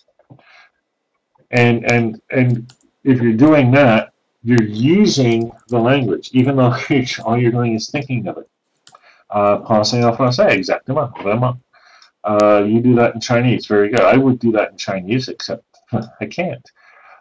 And if you're doing that, you're using the language, even though all you're doing is thinking of it. Pensez en français, exactement, vraiment. You do that in Chinese, very good. I would do that in Chinese, except I can't.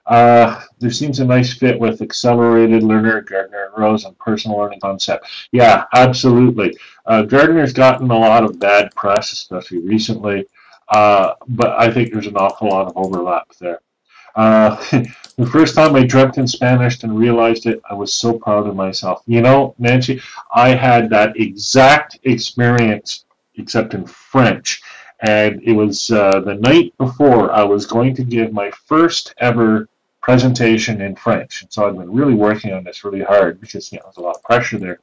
There seems a nice fit with accelerated learner, Gardner and Rose, and personal learning concept. Yeah, absolutely. Gardner's gotten a lot of bad press, especially recently, but I think there's an awful lot of overlap there. The first time I dreamt in Spanish and realized it, I was so proud of myself. You know, Nancy, I had that exact experience, except in French. And it was the night before I was going to give my first ever presentation in French. And so I've been really working on this really hard because, there's a lot of pressure there.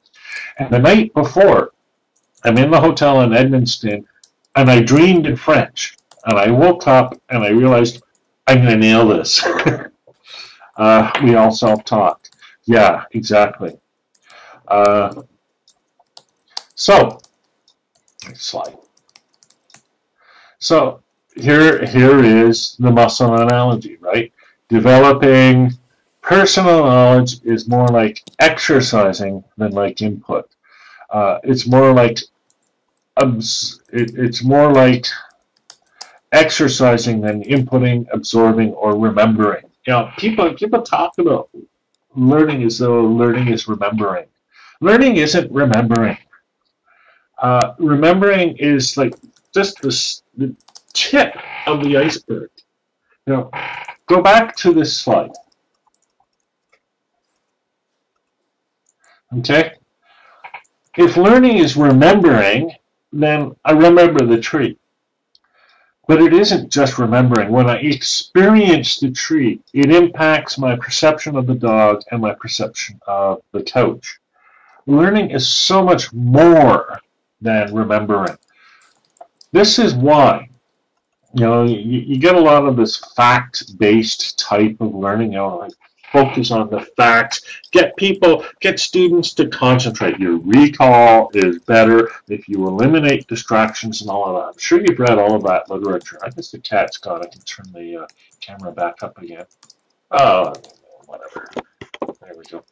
And the night before, I'm in the hotel in Edmundston, and I dreamed in French. And I woke up and I realized I'm going to nail this. We all self-taught. Yeah, exactly. So, next slide. So here is the muscle analogy, right? Developing personal knowledge is more like exercising than like input. It's more like exercising than inputting, absorbing, or remembering. People talk about learning as though learning is remembering. Learning isn't remembering. Remembering is like just the tip of the iceberg. Go back to this slide. Okay? If learning is remembering, then I remember the tree. But it isn't just remembering. When I experience the tree, it impacts my perception of the dog and my perception of the couch. Learning is so much more than remembering. This is why, you get a lot of this fact-based type of learning, like focus on the facts, get students to concentrate. Your recall is better if you eliminate distractions and all of that. I'm sure you've read all of that literature. I guess the cat's gone. I can turn the camera back up again. Oh, whatever. There we go.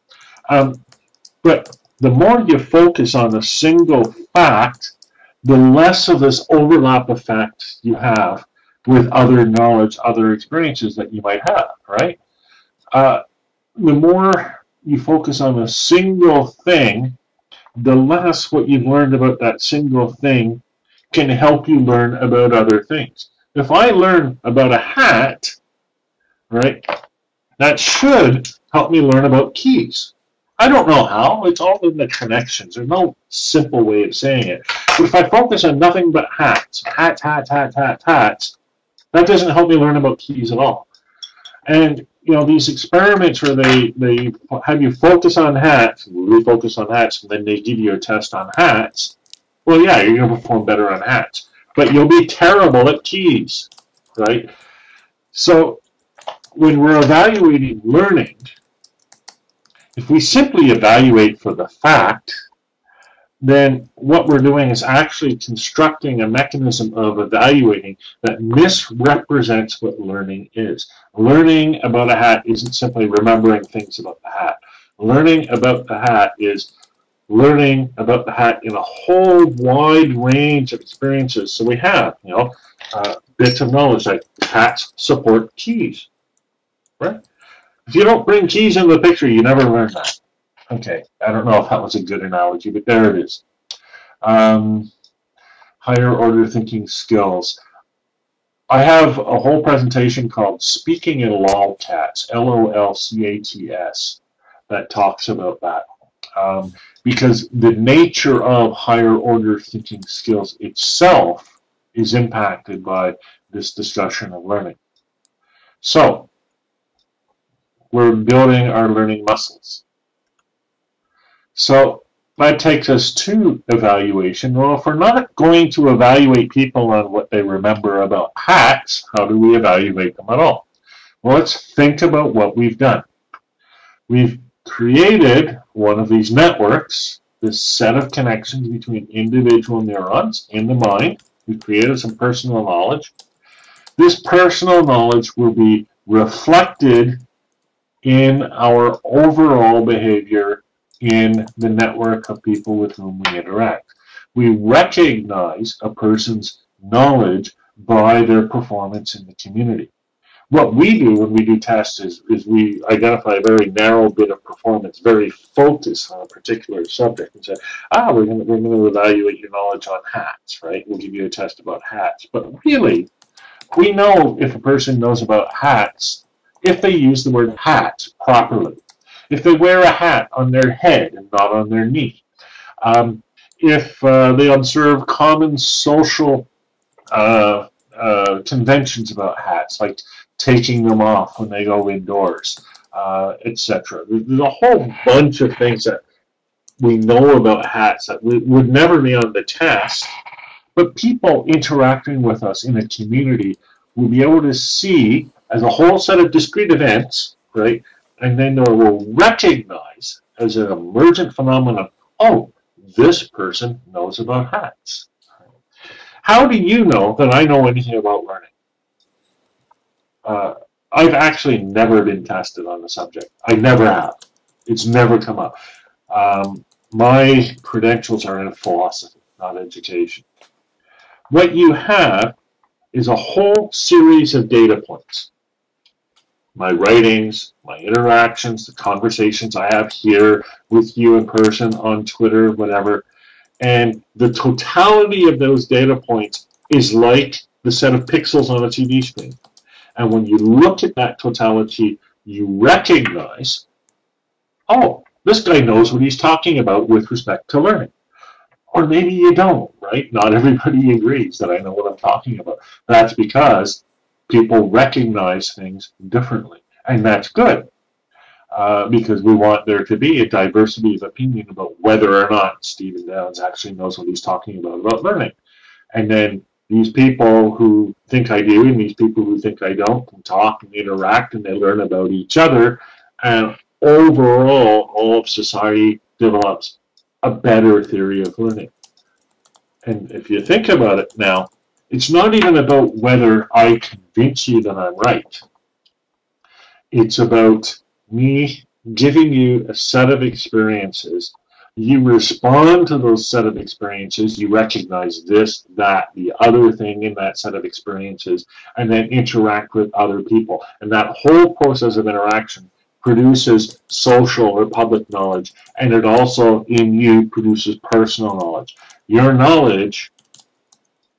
But the more you focus on a single fact, the less of this overlap effect you have with other knowledge, other experiences that you might have, right? The more you focus on a single thing, the less what you've learned about that single thing can help you learn about other things. If I learn about a hat, right, that should help me learn about keys. I don't know how. It's all in the connections. There's no simple way of saying it. But if I focus on nothing but hats, that doesn't help me learn about keys at all. And these experiments where they have you focus on hats, really focus on hats, and then they give you a test on hats. Well, yeah, you're going to perform better on hats, but you'll be terrible at keys, right? So when we're evaluating learning, if we simply evaluate for the fact, then what we're doing is actually constructing a mechanism of evaluating that misrepresents what learning is. Learning about a hat isn't simply remembering things about the hat. Learning about the hat is learning about the hat in a whole wide range of experiences. So we have, bits of knowledge like hats support keys, right? If you don't bring keys into the picture, you never learn that. Okay, I don't know if that was a good analogy, but there it is. Higher order thinking skills. I have a whole presentation called Speaking in Lolcats, Lolcats, that talks about that. Because the nature of higher order thinking skills itself is impacted by this discussion of learning. So, we're building our learning muscles. So that takes us to evaluation. Well, if we're not going to evaluate people on what they remember about hats, how do we evaluate them at all? Well, let's think about what we've done. We've created one of these networks, this set of connections between individual neurons in the mind. We've created some personal knowledge. This personal knowledge will be reflected in our overall behavior in the network of people with whom we interact. We recognize a person's knowledge by their performance in the community. What we do when we do tests is we identify a very narrow bit of performance, very focused on a particular subject, and say, we're going to evaluate your knowledge on hats, right? We'll give you a test about hats. But really, we know if a person knows about hats if they use the word hat properly, if they wear a hat on their head and not on their knee, if they observe common social conventions about hats, like taking them off when they go indoors, etc. There's a whole bunch of things that we know about hats that would never be on the test, but people interacting with us in a community will be able to see as a whole set of discrete events, right? And then they will recognize as an emergent phenomenon, oh, this person knows about hats. How do you know that I know anything about learning? I've actually never been tested on the subject. I never have. It's never come up. My credentials are in philosophy, not education. What you have is a whole series of data points. My writings, my interactions, the conversations I have here with you in person, on Twitter, whatever. And the totality of those data points is like the set of pixels on a TV screen. And when you look at that totality, you recognize, oh, this guy knows what he's talking about with respect to learning. Or maybe you don't, right? Not everybody agrees that I know what I'm talking about. That's because people recognize things differently. And that's good, because we want there to be a diversity of opinion about whether or not Stephen Downes actually knows what he's talking about learning. And then these people who think I do and these people who think I don't can talk and interact and they learn about each other. And overall, all of society develops a better theory of learning. And if you think about it now, it's not even about whether I convince you that I'm right. It's about me giving you a set of experiences. You respond to those set of experiences, you recognize this, that, the other thing in that set of experiences, and then interact with other people. And that whole process of interaction produces social or public knowledge, and it also, in you, produces personal knowledge. Your knowledge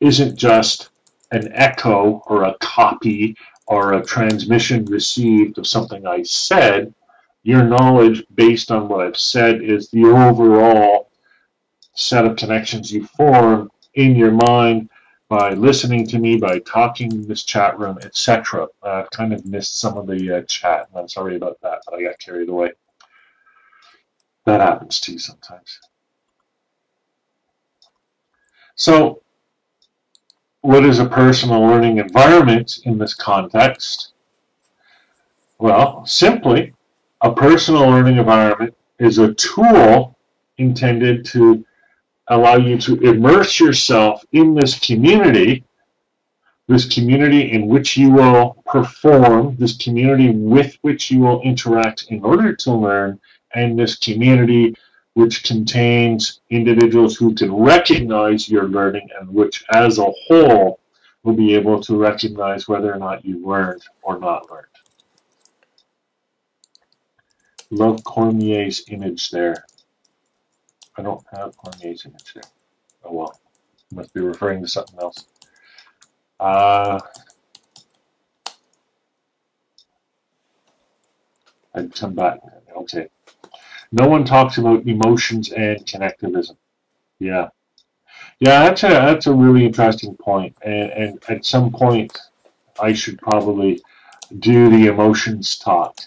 isn't just an echo or a copy or a transmission received of something I said. Your knowledge based on what I've said is the overall set of connections you form in your mind by listening to me, by talking in this chat room, etc. I've kind of missed some of the chat, and I'm sorry about that, but I got carried away. That happens too sometimes. So, what is a personal learning environment in this context? Well, simply, a personal learning environment is a tool intended to allow you to immerse yourself in this community in which you will perform, this community with which you will interact in order to learn, and this community which contains individuals who can recognize your learning and which as a whole will be able to recognize whether or not you learned or not learned. Love Cormier's image there. I don't have Cormier's image there. Oh well, must be referring to something else. I'd come back. Okay. No one talks about emotions and connectivism. Yeah. Yeah, that's a really interesting point. And at some point, I should probably do the emotions talk.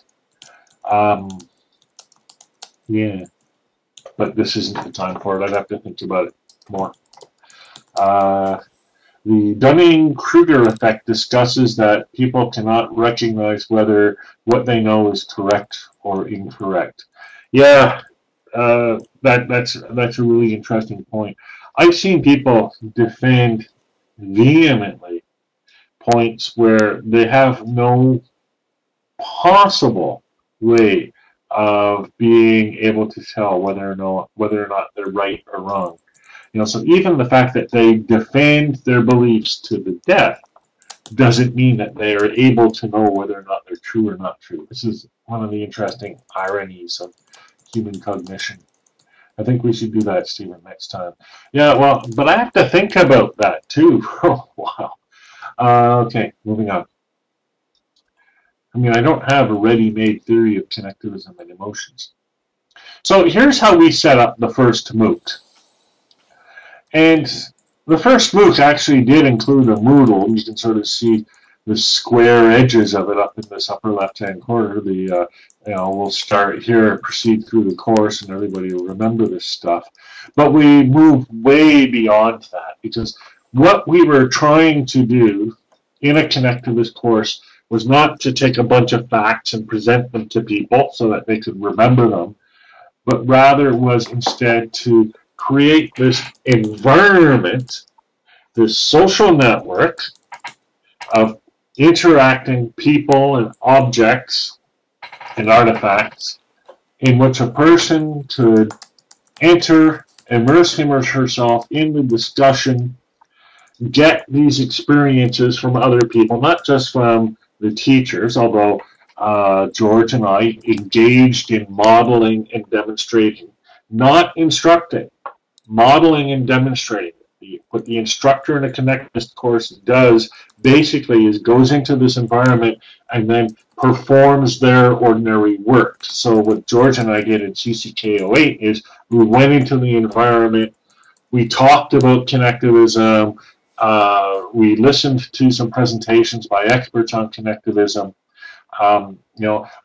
Yeah. But this isn't the time for it. I'd have to think about it more. The Dunning-Kruger effect discusses that people cannot recognize whether what they know is correct or incorrect. Yeah, that's a really interesting point. I've seen people defend vehemently points where they have no possible way of being able to tell whether or not they're right or wrong. You know, so even the fact that they defend their beliefs to the death doesn't mean that they are able to know whether or not they're true or not true. This is one of the interesting ironies of human cognition. I think we should do that, Stephen, next time. Yeah, well, but I have to think about that too. Oh, wow. Okay, moving on. I mean, I don't have a ready-made theory of connectivism and emotions. So here's how we set up the first MOOC. And the first MOOC actually did include a Moodle. You can sort of see the square edges of it up in this upper left-hand corner. We'll start here, proceed through the course, and everybody will remember this stuff. But we move way beyond that, because what we were trying to do in a connectivist course was not to take a bunch of facts and present them to people so that they could remember them, but rather was instead to create this environment, this social network of interacting people and objects and artifacts in which a person could enter, immerse him or herself in the discussion, get these experiences from other people, not just from the teachers, although George and I engaged in modeling and demonstrating, not instructing, modeling and demonstrating. What the instructor in a connectivist course does basically is goes into this environment and then performs their ordinary work. So what George and I did in CCK08 is we went into the environment, we talked about connectivism, we listened to some presentations by experts on connectivism.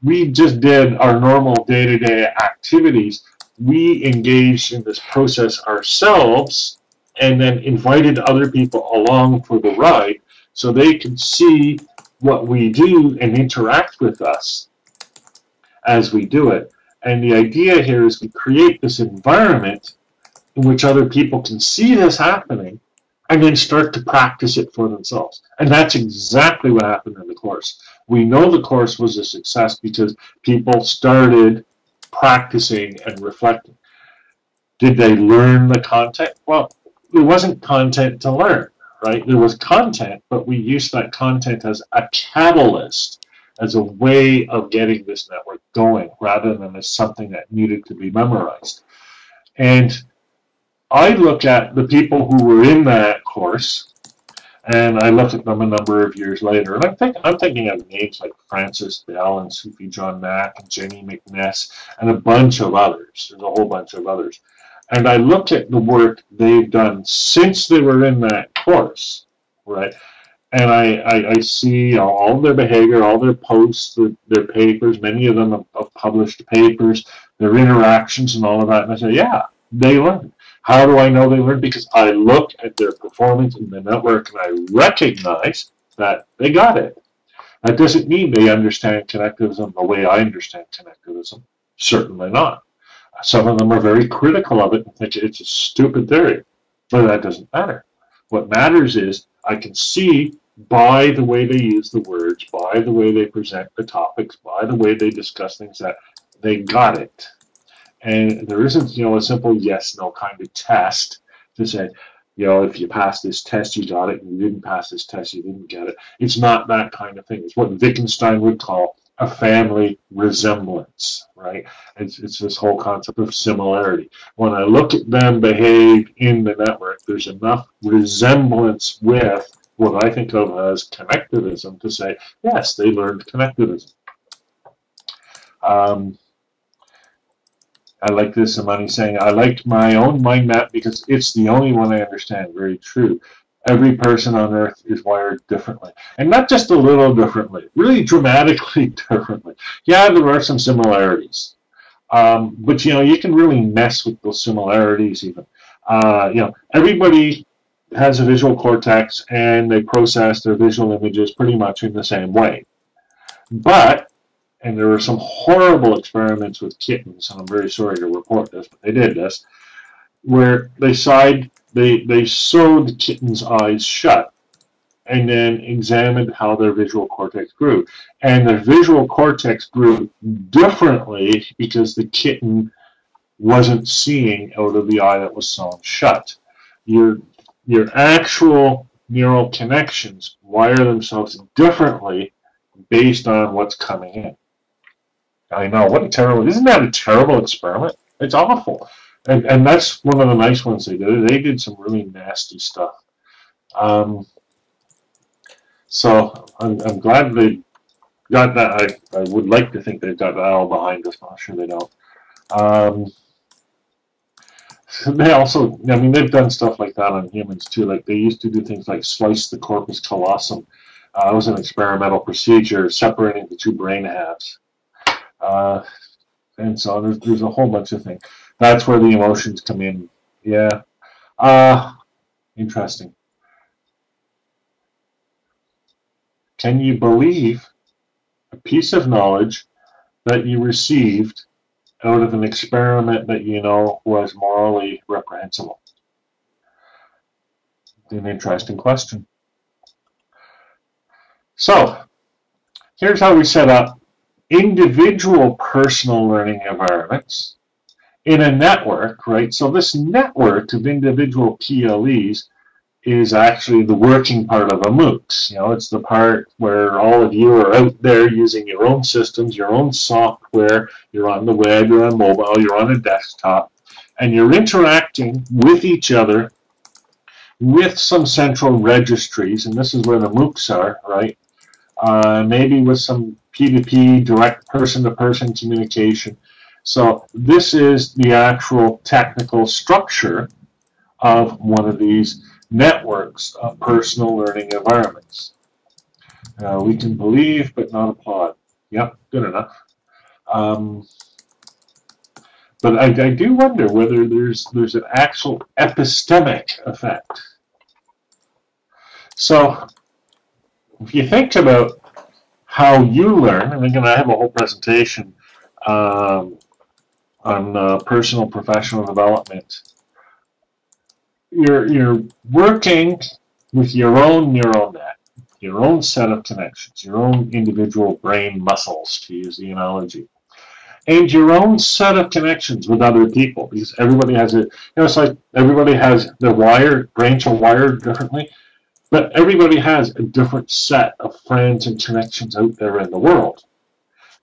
We just did our normal day-to-day activities. We engaged in this process ourselves and then invited other people along for the ride so they could see what we do and interact with us as we do it. And the idea here is we create this environment in which other people can see this happening and then start to practice it for themselves. And that's exactly what happened in the course. We know the course was a success because people started practicing and reflecting. Did they learn the content? Well, it wasn't content to learn, right? There was content, but we used that content as a catalyst, as a way of getting this network going, rather than as something that needed to be memorized. And I look at the people who were in that course, and I looked at them a number of years later, and I'm thinking of names like Francis Bell and Sufi John Mack and Jenny McNess and a bunch of others. There's a whole bunch of others. And I looked at the work they've done since they were in that course, right? And I see all their behavior, all their posts, their papers, many of them have published papers, their interactions and all of that. And I say, yeah, they learned. How do I know they learned? Because I look at their performance in the network and I recognize that they got it. That doesn't mean they understand connectivism the way I understand connectivism. Certainly not. Some of them are very critical of it and think it's a stupid theory, but that doesn't matter. What matters is I can see by the way they use the words, by the way they present the topics, by the way they discuss things, that they got it. And there isn't, a simple yes/no kind of test to say, if you pass this test, you got it, and you didn't pass this test, you didn't get it. It's not that kind of thing. It's what Wittgenstein would call a family resemblance, right? It's this whole concept of similarity. When I look at them behave in the network, there's enough resemblance with what I think of as connectivism to say, yes, they learned connectivism. I like this, Amani saying, I like my own mind map because it's the only one I understand. Very true. Every person on Earth is wired differently. And not just a little differently, really dramatically differently. Yeah, there are some similarities. But, you can really mess with those similarities even. Everybody has a visual cortex and they process their visual images pretty much in the same way. But, and there were some horrible experiments with kittens, and I'm very sorry to report this, but they did this, where they sewed the kitten's eyes shut and then examined how their visual cortex grew. And their visual cortex grew differently because the kitten wasn't seeing out of the eye that was sewn shut. Your actual neural connections wire themselves differently based on what's coming in. I know, what a terrible, isn't that a terrible experiment? It's awful. And that's one of the nice ones they did. They did some really nasty stuff. So I'm glad they got that. I would like to think they've got that all behind us. I'm sure they don't. They also, I mean, they've done stuff like that on humans too. Like they used to do things like slice the corpus callosum. It was an experimental procedure separating the two brain halves. And so there's a whole bunch of things. That's where the emotions come in. Yeah. Interesting. Can you believe a piece of knowledge that you received out of an experiment that you know was morally reprehensible? An interesting question. So, here's how we set up individual personal learning environments in a network, right? So this network of individual PLEs is actually the working part of a MOOC. You know, it's the part where all of you are out there using your own systems, your own software, you're on the web, you're on mobile, you're on a desktop, and you're interacting with each other with some central registries, and this is where the MOOCs are, right? Maybe with some P2P, direct person-to-person communication. So this is the actual technical structure of one of these networks of personal learning environments. We can believe but not applaud. Yep, good enough. But I do wonder whether there's an actual epistemic effect. So if you think about how you learn, and again, I have a whole presentation on personal professional development. You're working with your own neural net, your own set of connections, your own individual brain muscles, to use the analogy, and your own set of connections with other people, because everybody has it's like everybody has their brains are wired differently, but everybody has a different set of friends and connections out there in the world.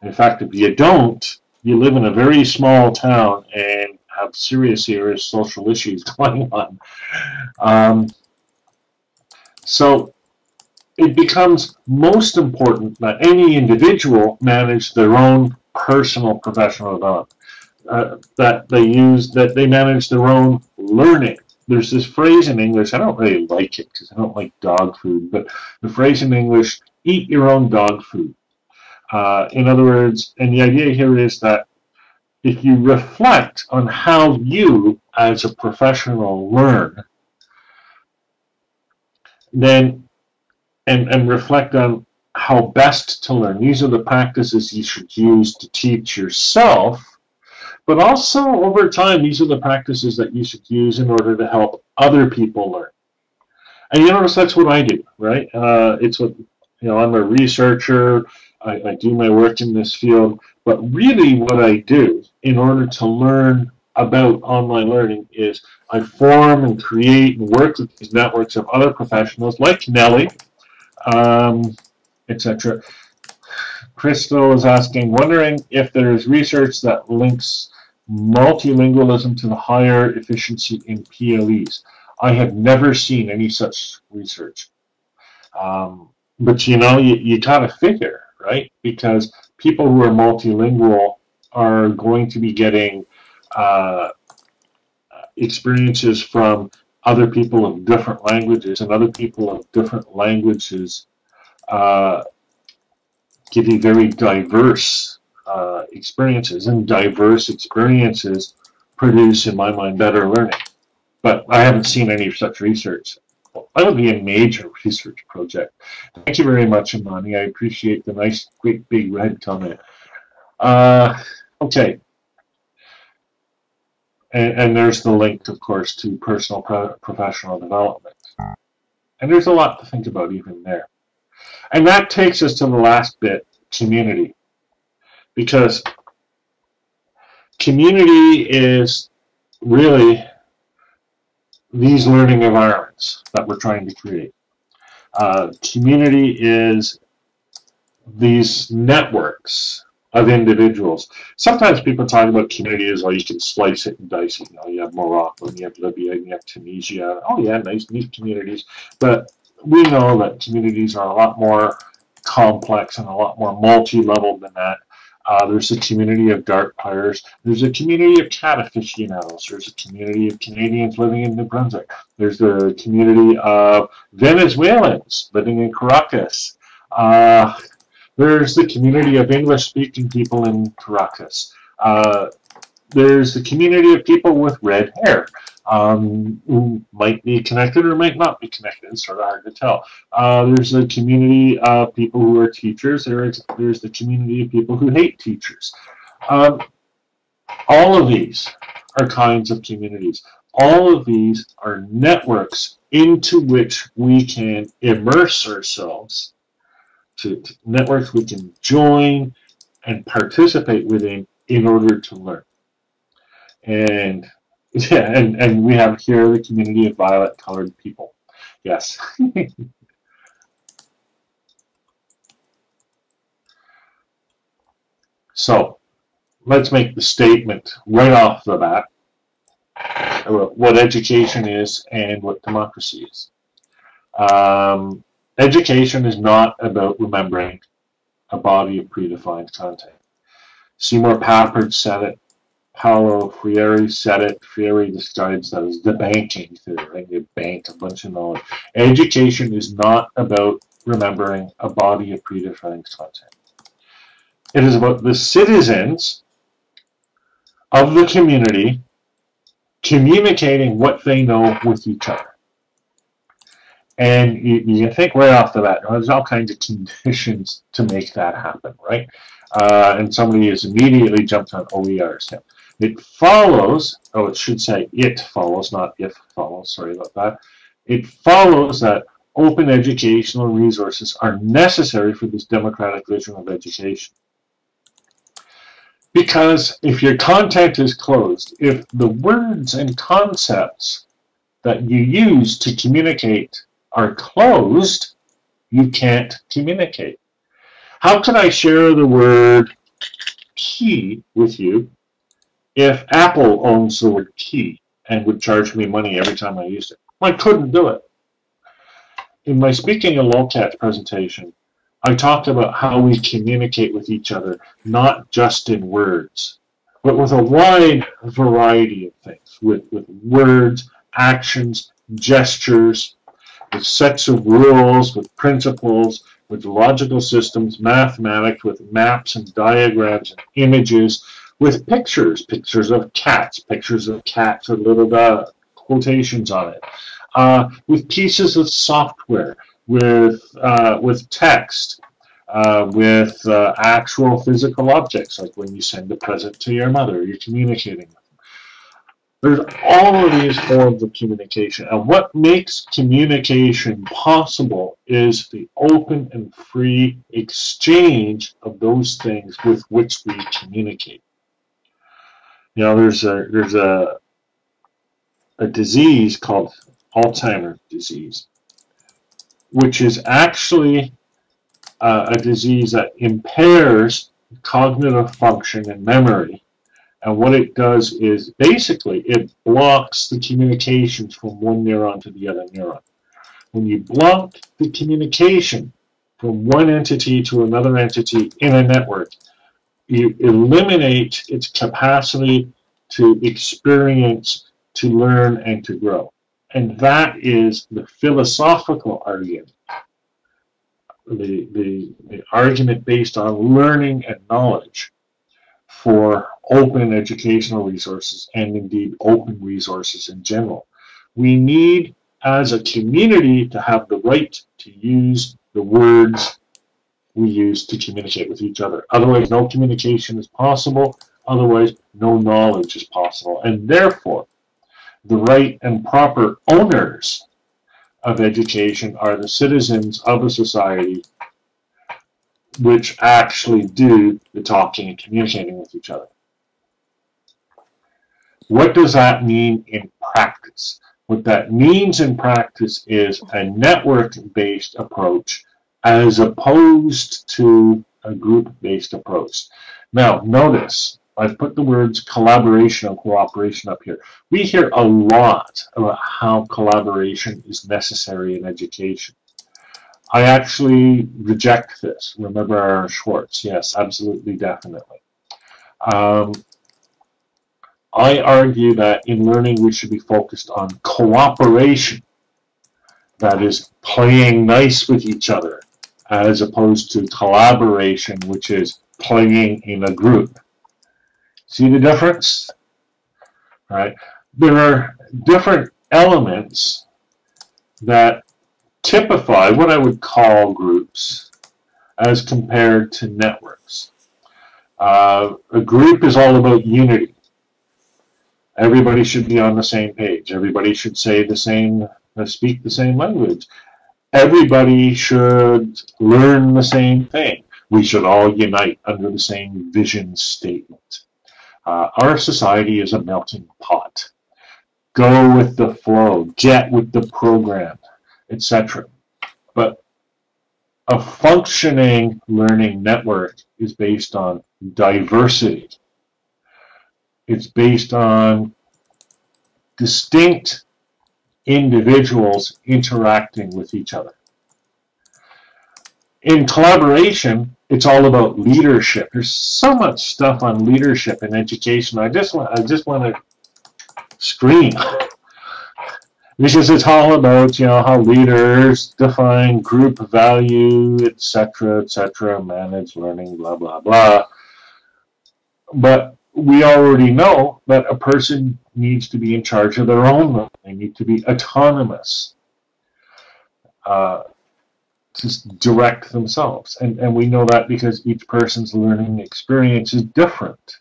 In fact, if you don't, you live in a very small town and have serious social issues going on. So it becomes most important that any individual manage their own personal professional development, that they manage their own learning. There's this phrase in English, I don't really like it because I don't like dog food, but the phrase in English, eat your own dog food. In other words, and the idea here is that if you reflect on how you, as a professional, learn, then and reflect on how best to learn. These are the practices you should use to teach yourself, but also over time, these are the practices that you should use in order to help other people learn. And you notice that's what I do, right? It's what, I'm a researcher. I do my work in this field, but really what I do in order to learn about online learning is I form and create and work with these networks of other professionals like Nellie, etc. Crystal is asking, wondering if there is research that links multilingualism to the higher efficiency in PLEs. I have never seen any such research. But you gotta figure, right? Because people who are multilingual are going to be getting experiences from other people of different languages, and other people of different languages give you very diverse experiences, and diverse experiences produce, in my mind, better learning. But I haven't seen any such research. That would be a major research project. Thank you very much, Imani. I appreciate the nice, quick, big red comment. Okay. And there's the link, of course, to personal professional development. And there's a lot to think about even there. And that takes us to the last bit, community. Because community is really these learning environments that we're trying to create. Community is these networks of individuals. Sometimes people talk about community as, oh, you can slice it and dice it. You know, you have Morocco, and you have Libya, and you have Tunisia. Oh yeah, nice, neat communities. But we know that communities are a lot more complex and a lot more multi-level than that. There's a community of dart players. There's a community of cat aficionados. There's a community of Canadians living in New Brunswick. There's a community of Venezuelans living in Caracas. There's the community of English-speaking people in Caracas. There's the community of people with red hair who might be connected or might not be connected. It's sort of hard to tell. There's the community of people who are teachers. There's the community of people who hate teachers. All of these are kinds of communities. All of these are networks into which we can immerse ourselves, to networks we can join and participate within in order to learn. And yeah, and we have here the community of violet-colored people. Yes. So let's make the statement right off the bat about what education is and what democracy is. Education is not about remembering a body of predefined content. Seymour Papert said it. Paulo Freire said it. Freire describes that as the banking theory, right? You bank a bunch of knowledge. Education is not about remembering a body of predefined content. It is about the citizens of the community communicating what they know with each other. And you can think right off the bat, there's all kinds of conditions to make that happen, right? And somebody has immediately jumped on OERs. It follows, oh, it should say it follows, not if follows, sorry about that. It follows that open educational resources are necessary for this democratic vision of education. Because if your content is closed, if the words and concepts that you use to communicate are closed, you can't communicate. How can I share the word key with you if Apple owns the word key and would charge me money every time I used it? I couldn't do it. In my Speaking in Lolcats presentation, I talked about how we communicate with each other, not just in words, but with a wide variety of things, with words, actions, gestures, with sets of rules, with principles, with logical systems, mathematics, with maps and diagrams and images, with pictures, pictures of cats with little quotations on it, with pieces of software, with text, with actual physical objects, like when you send a present to your mother, you're communicating with them. There's all of these forms of communication, and what makes communication possible is the open and free exchange of those things with which we communicate. You know, there's a disease called Alzheimer's disease, which is actually a disease that impairs cognitive function and memory. And what it does is basically it blocks the communications from one neuron to the other neuron. When you block the communication from one entity to another entity in a network, you eliminate its capacity to experience, to learn, and to grow. And that is the philosophical argument. The argument based on learning and knowledge for open educational resources and indeed open resources in general. We need, as a community, to have the right to use the words we use to communicate with each other. Otherwise, no communication is possible. Otherwise, no knowledge is possible. And therefore, the right and proper owners of education are the citizens of a society which actually do the talking and communicating with each other. What does that mean in practice? What that means in practice is a network-based approach as opposed to a group-based approach. Now, notice, I've put the words collaboration and cooperation up here. We hear a lot about how collaboration is necessary in education. I actually reject this. Remember Schwartz? Yes, absolutely, definitely. I argue that in learning we should be focused on cooperation, that is playing nice with each other, as opposed to collaboration, which is playing in a group. See the difference? Right? There are different elements that typify what I would call groups as compared to networks. A group is all about unity. Everybody should be on the same page. Everybody should say the same, speak the same language. Everybody should learn the same thing. We should all unite under the same vision statement. Our society is a melting pot. Go with the flow, get with the program, etc. But a functioning learning network is based on diversity. It's based on distinct individuals interacting with each other. In collaboration, it's all about leadership. There's so much stuff on leadership in education. I just want to scream because it's all about, you know, how leaders define group value, etc., manage learning, blah blah blah. But we already know that a person needs to be in charge of their own learning. They need to be autonomous. To direct themselves. And we know that because each person's learning experience is different.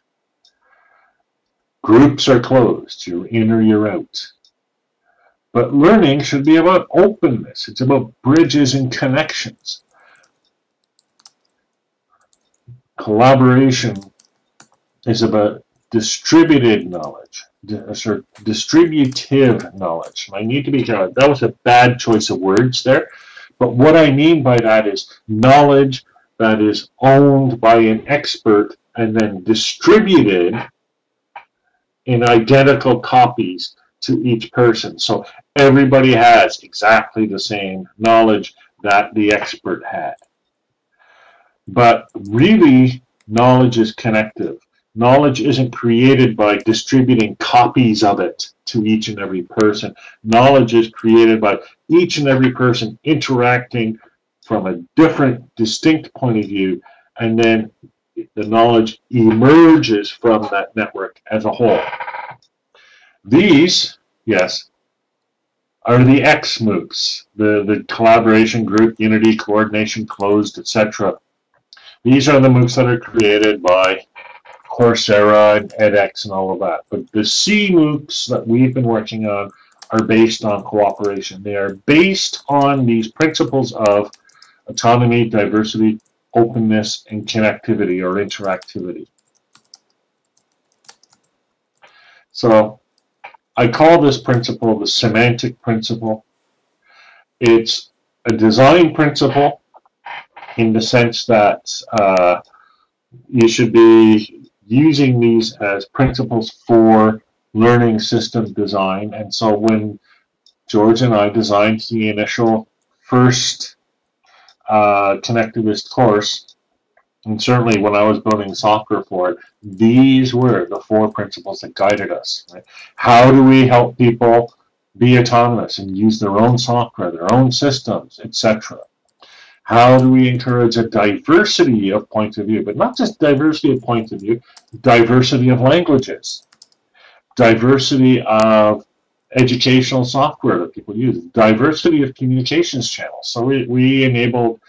Groups are closed. You're in or you're out. But learning should be about openness. It's about bridges and connections. Collaboration is about distributed knowledge, distributive knowledge. I need to be careful. That was a bad choice of words there. But what I mean by that is knowledge that is owned by an expert and then distributed in identical copies to each person. So everybody has exactly the same knowledge that the expert had. But really, knowledge is connective. Knowledge isn't created by distributing copies of it to each and every person. Knowledge is created by each and every person interacting from a different, distinct point of view, and then the knowledge emerges from that network as a whole. These, yes, are the MOOCs, the collaboration, group, unity, coordination, closed, etc. These are the MOOCs that are created by Coursera and edX and all of that. But the MOOCs that we've been working on are based on cooperation. They are based on these principles of autonomy, diversity, openness, and connectivity or interactivity. So I call this principle the semantic principle. It's a design principle in the sense that you should be using these as principles for learning system design. And so when George and I designed the initial first connectivist course, and certainly when I was building software for it, these were the 4 principles that guided us. Right? How do we help people be autonomous and use their own software, their own systems, etc.? How do we encourage a diversity of point of view, but not just diversity of point of view, diversity of languages, diversity of educational software that people use, diversity of communications channels. So we enabled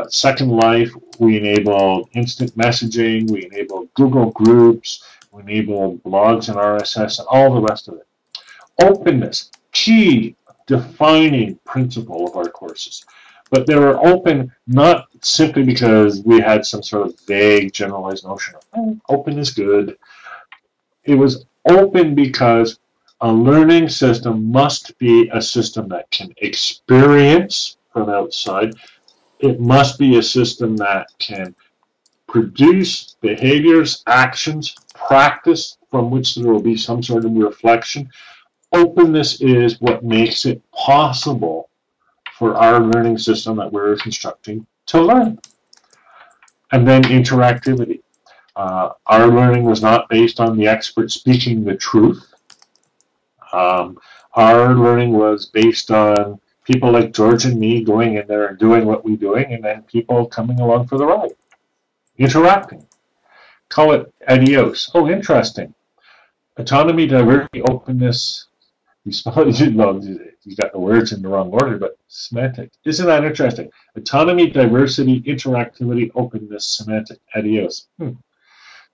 Second Life, we enabled instant messaging, we enabled Google Groups, we enabled blogs and RSS, and all the rest of it. Openness, key defining principle of our courses. But they were open not simply because we had some sort of vague generalized notion of open is good. It was open because A learning system must be a system that can experience from outside. It must be a system that can produce behaviors, actions, practice from which there will be some sort of reflection. Openness is what makes it possible for our learning system that we're constructing to learn. And then interactivity. Our learning was not based on the expert speaking the truth. Our learning was based on people like George and me going in there and doing what we're doing, and then people coming along for the ride, interacting. Call it adios. Oh, interesting. Autonomy, diversity, openness. You spell it, you got the words in the wrong order, but semantic. Isn't that interesting? Autonomy, diversity, interactivity, openness, semantic, adios.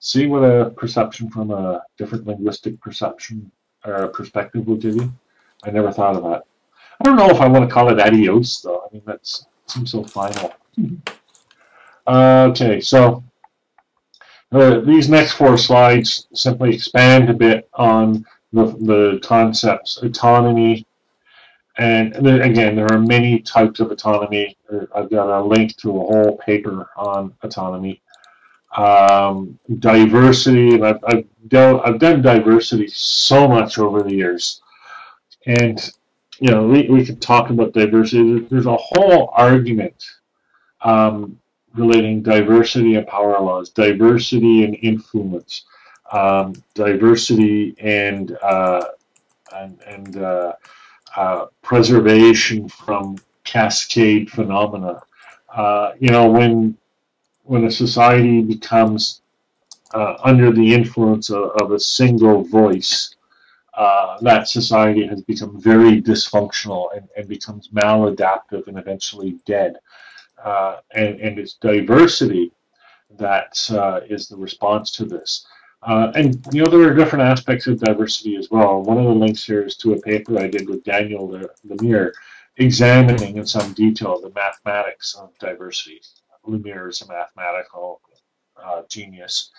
See what a perception from a different linguistic perception or perspective will give you? I never thought of that. I don't know if I want to call it adios, though. I mean, that seems so final. Okay, so these next 4 slides simply expand a bit on the concepts, autonomy, and again, there are many types of autonomy. I've got a link to a whole paper on autonomy. Diversity, and I've done diversity so much over the years, and you know, we could talk about diversity. There's a whole argument relating diversity and power laws, diversity and influence, diversity and preservation from cascade phenomena. You know, when a society becomes under the influence of a single voice, that society has become very dysfunctional and becomes maladaptive and eventually dead. And it's diversity that is the response to this. And you know, there are different aspects of diversity as well. One of the links here is to a paper I did with Daniel Lemire, examining in some detail the mathematics of diversity. Lemire is a mathematical genius.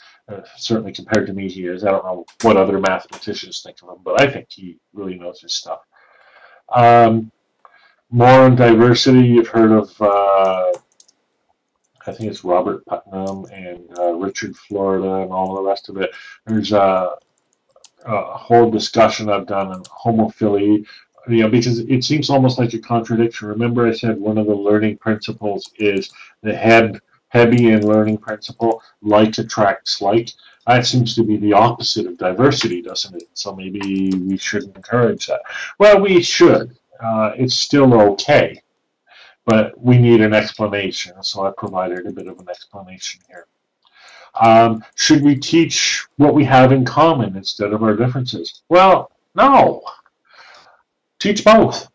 Certainly compared to me, he is. I don't know what other mathematicians think of him, but I think he really knows his stuff. More on diversity, you've heard of, I think it's Robert Putnam and Richard Florida and all the rest of it. There's a whole discussion I've done on homophilia, you know, because it seems almost like a contradiction. Remember I said one of the learning principles is the Hebbian learning principle, like attracts like. That seems to be the opposite of diversity, doesn't it? So maybe we shouldn't encourage that. Well, we should. It's still okay, but we need an explanation, so I provided a bit of an explanation here. Should we teach what we have in common instead of our differences? Well, no. Teach both,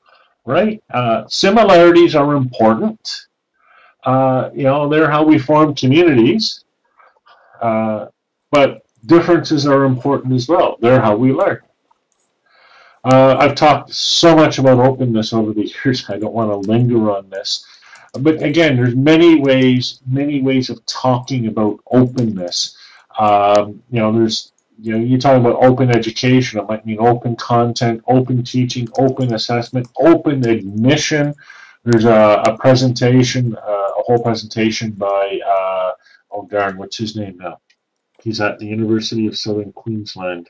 right? Similarities are important. You know, they're how we form communities, but differences are important as well. They're how we learn. I've talked so much about openness over the years, I don't want to linger on this. But again, there's many ways of talking about openness. You know, you're talking about open education. It might mean open content, open teaching, open assessment, open admission. There's a presentation, a whole presentation by, oh darn, what's his name now? He's at the University of Southern Queensland.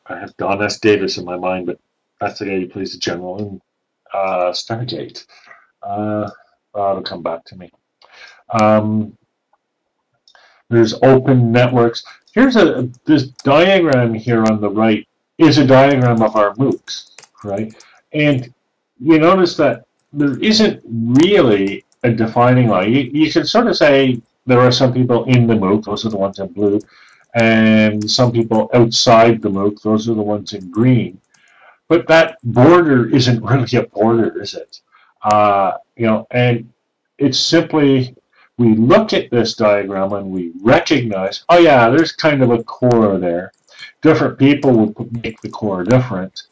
I have Don S. Davis in my mind, but that's the guy who plays the general in Stargate. It'll come back to me. There's open networks. Here's this diagram here on the right is a diagram of our MOOCs, right? And you notice that there isn't really a defining line. You can sort of say there are some people in the MOOC, those are the ones in blue, and some people outside the MOOC, those are the ones in green. But that border isn't really a border, is it? You know, and it's simply, we look at this diagram and we recognize, oh yeah, there's kind of a core there. Different people would make the core different.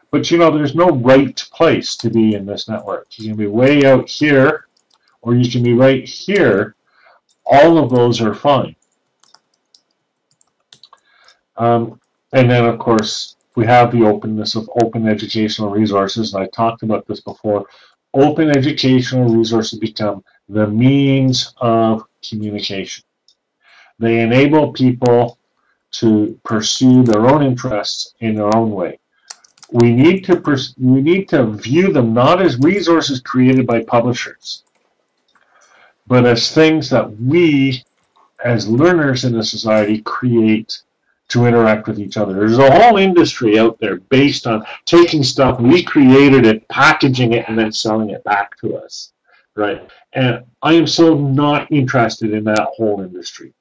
But you know, there's no right place to be in this network. You can be way out here, or you can be right here. All of those are fine. And then, of course, we have the openness of open educational resources, and I talked about this before. Open educational resources become the means of communication. They enable people to pursue their own interests in their own way. We need to view them not as resources created by publishers, but as things that we, as learners in the society, create to interact with each other. There's a whole industry out there based on taking stuff, we created it, packaging it, and then selling it back to us, right? And I am so not interested in that whole industry.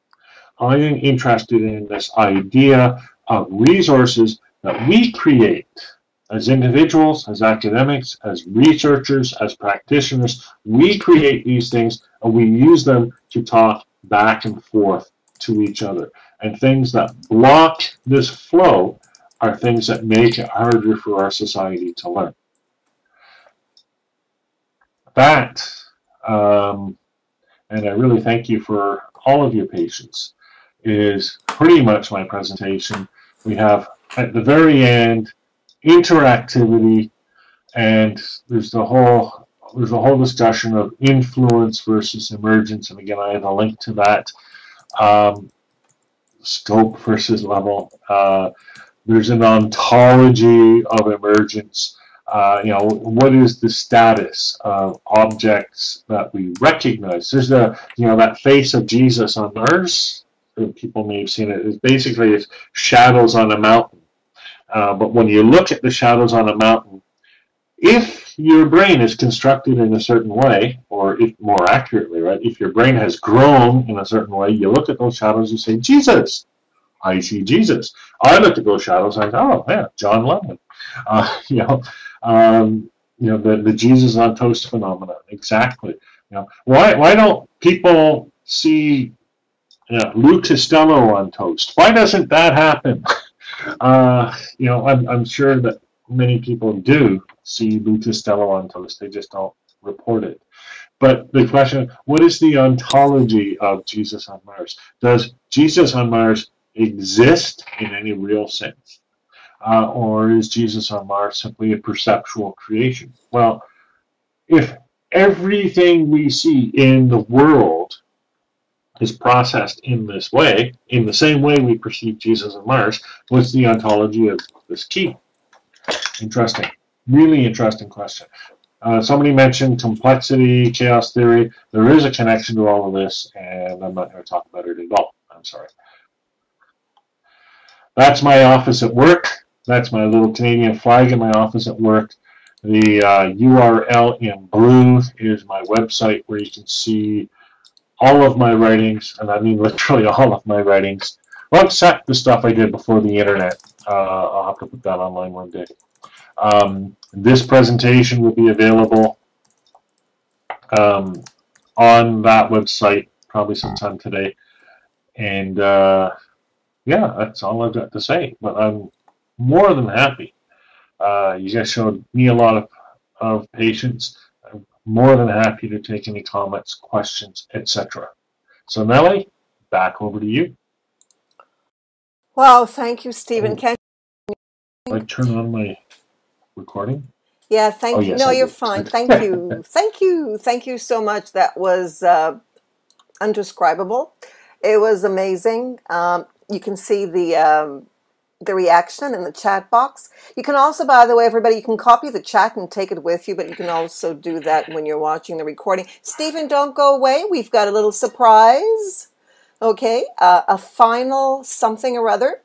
I am interested in this idea of resources that we create as individuals, as academics, as researchers, as practitioners. We create these things and we use them to talk back and forth to each other. And things that block this flow are things that make it harder for our society to learn. That, and I really thank you for all of your patience, is pretty much my presentation. We have, at the very end, interactivity, and there's the whole discussion of influence versus emergence, and again, I have a link to that. Scope versus level. There's an ontology of emergence. What is the status of objects that we recognize? There's that face of Jesus on Mars. People may have seen it. It's basically shadows on a mountain. But when you look at the shadows on a mountain, if your brain is constructed in a certain way, or if more accurately, right, if your brain has grown in a certain way, you look at those shadows, you say, Jesus, I see Jesus. I look at those shadows, I go, oh, yeah, John Lennon. The Jesus on toast phenomenon, exactly. Why don't people see Lou Costello on toast? Why doesn't that happen? I'm sure that many people do see Lou Costello on toast. They just don't report it. But the question, what is the ontology of Jesus on Mars? Does Jesus on Mars exist in any real sense? Or is Jesus on Mars simply a perceptual creation? Well, if everything we see in the world is processed in this way, in the same way we perceive Jesus on Mars, what's the ontology of this key? Interesting. Really interesting question. Somebody mentioned complexity, chaos theory. There is a connection to all of this, and I'm not going to talk about it at all. I'm sorry. That's my office at work. That's my little Canadian flag in my office at work. The URL in blue is my website where you can see all of my writings, and I mean literally all of my writings, well, except the stuff I did before the internet. I'll have to put that online one day. This presentation will be available on that website probably sometime today. And yeah, that's all I've got to say. But I'm more than happy. You guys showed me a lot of patience. I'm more than happy to take any comments, questions, etc. So Nellie, back over to you. Well, thank you, Stephen. Can I turn on my recording? Yeah, thank you. Yes, no, you're fine. Thank you. Thank you so much. That was undescribable. It was amazing. You can see the reaction in the chat box. You can also, by the way, everybody, you can copy the chat and take it with you, but you can also do that when you're watching the recording. Stephen, don't go away. We've got a little surprise. Okay, a final something or other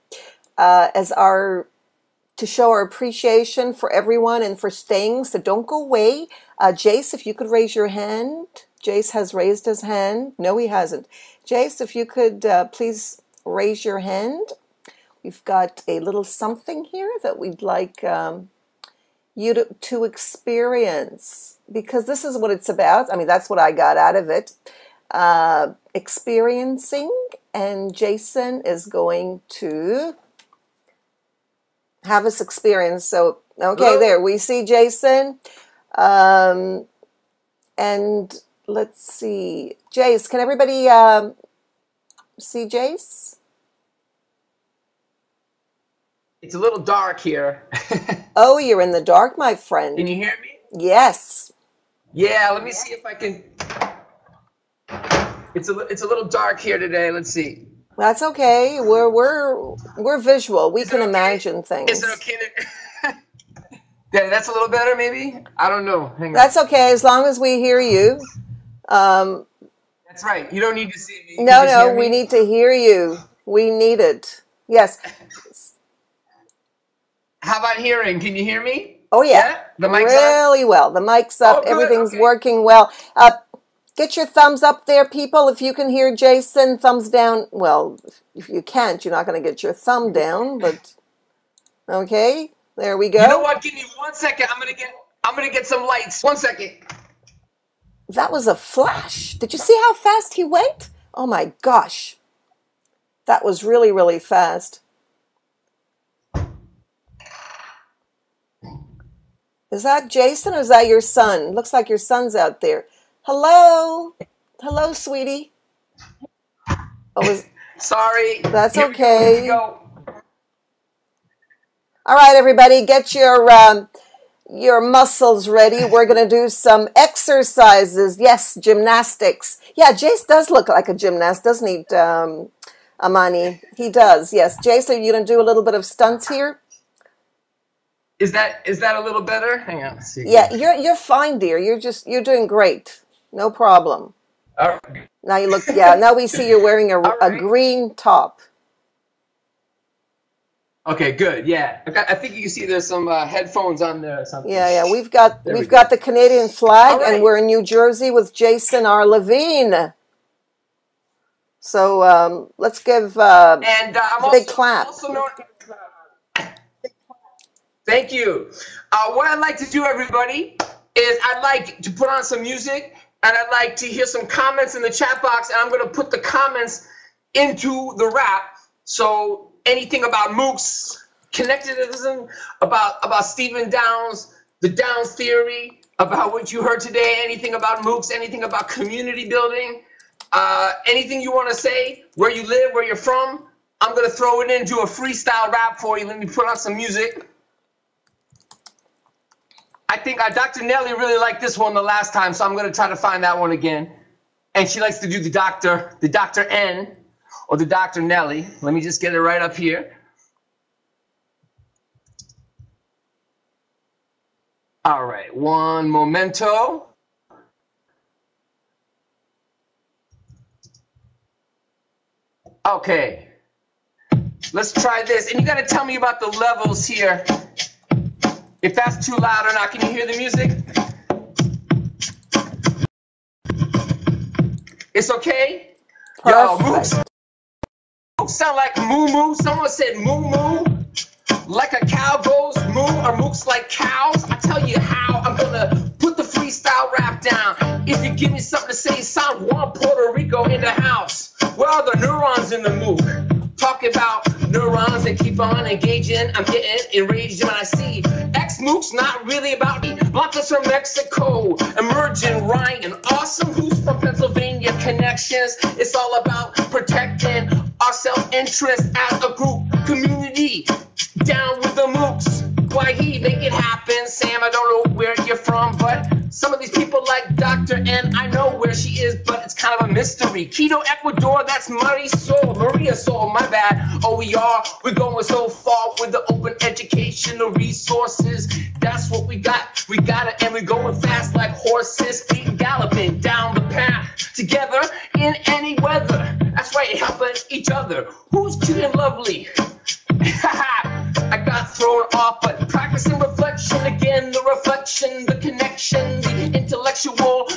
to show our appreciation for everyone and for staying. So don't go away. Jace, if you could raise your hand. Jace has raised his hand. No, he hasn't. Jace, if you could please raise your hand. We've got a little something here that we'd like you to experience, because this is what it's about. I mean, that's what I got out of it. Experiencing, and Jason is going to have us experience. So, okay, there we see Jason. And let's see. Jace, can everybody see Jace? It's a little dark here. Oh, you're in the dark, my friend. Can you hear me? Yes. Yeah, let me see if I can. It's a little dark here today. Let's see. That's okay. We're visual. We can imagine things. Is it okay to... Yeah, that's a little better, maybe? I don't know. Hang on. That's okay, as long as we hear you. That's right. You don't need to see me. No, we need to hear you. We need it. Yes. How about hearing? Can you hear me? Oh, yeah. The mic's really on? Well. The mic's up. Oh, everything's working well. Get your thumbs up there, people. If you can hear Jason, thumbs down. Well, if you can't, you're not going to get your thumb down, but okay. There we go. You know what? Give me 1 second. I'm gonna get some lights. 1 second. That was a flash. Did you see how fast he went? Oh my gosh. That was really, really fast. Is that Jason or is that your son? Looks like your son's out there. Hello? Hello, sweetie. Oh, sorry. That's okay. Here we go. All right, everybody, get your muscles ready. We're going to do some exercises. Yes, gymnastics. Yeah, Jace does look like a gymnast, doesn't he, Amani? He does, yes. Jace, are you going to do a little bit of stunts here? Is that a little better? Hang on, let's see. Yeah, you're fine, dear. You're doing great. No problem. All right. Now you look, now we see you're wearing a green top. Okay, good. Yeah, I think you can see there's some headphones on there or something. Yeah. We've got the Canadian flag, and we're in New Jersey with Jason R. Levine. So let's give a big clap. Thank you. What I'd like to do, everybody, is I'd like to put on some music, and I'd like to hear some comments in the chat box, and I'm going to put the comments into the rap. So anything about MOOCs, Connectivism, about Stephen Downes, the Downes theory, about what you heard today, anything about MOOCs, anything about community building, anything you want to say, where you live, where you're from, I'm going to throw it in, do a freestyle rap for you. Let me put on some music. I think Dr. Nelly really liked this one the last time, so I'm going to try to find that one again. And she likes to do the Dr. N, or the Dr. Nelly. Let me just get it right up here. All right, one momento. Okay, let's try this. And you got to tell me about the levels here. If that's too loud or not. Can you hear the music? It's okay? Yo, MOOCs sound like moo moo. Someone said moo moo. Like a cow goes moo, or MOOCs like cows. I tell you how I'm gonna put the freestyle rap down. If you give me something to say, San Juan, Puerto Rico in the house. Where are the neurons in the MOOC? Talking about neurons that keep on engaging. I'm getting enraged when I see X-MOOCs not really about me. Blanca's from Mexico, Emergent, Ryan, awesome. Who's from Pennsylvania? Connections. It's all about protecting our self-interest as a group, community. Down with the MOOCs. Why he make it happen? Sam, I don't know where you're from, but some of these people like Dr. N, I know where she is, but it's kind of a mystery. Quito, Ecuador, that's Maria Sol, my bad. We're going so far with the open educational resources. That's what we got. We got it, and we're going fast like horses, keep galloping down the path together in any weather. That's right, helping each other. Who's cute and lovely? I got thrown off, but practicing reflection again, the reflection, the connection, the intellectual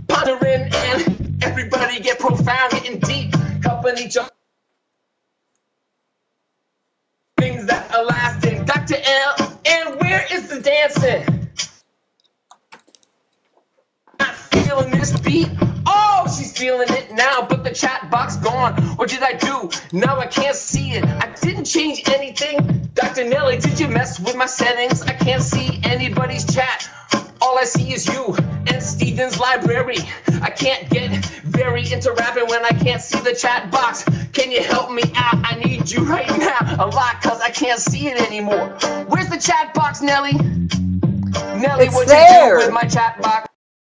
pondering, and everybody get profound, getting deep, helping each other. Things that are lasting. Dr. L, and where is the dancing? Not feeling this beat. Oh, she's feeling it now, but the chat box gone. What did I do? Now I can't see it. I didn't change anything. Dr. Nelly, did you mess with my settings? I can't see anybody's chat. All all I see is you and Steven's library. I can't get very into rapping when I can't see the chat box. Can you help me out? I need you right now a lot, cause I can't see it anymore. Where's the chat box, Nelly? Nelly, what'd you do with my chat box?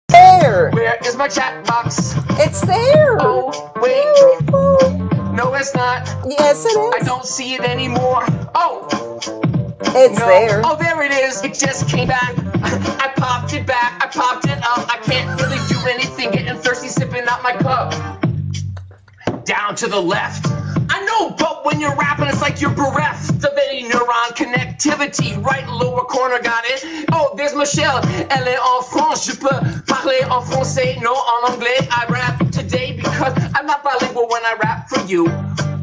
There. Where is my chat box? It's there. Oh, wait. No, it's not. Yes, it is. I don't see it anymore. Oh. It's there. Oh, there it is. It just came back. I popped it back. I popped it up. I can't really do anything. Getting thirsty, sipping out my cup. Down to the left. I know, but when you're rapping, it's like you're bereft of any neuron connectivity. Right lower corner, got it? Oh, there's Michelle. Elle est en France. Je peux parler en français, non en anglais. I rap today because I'm not bilingual when I rap for you.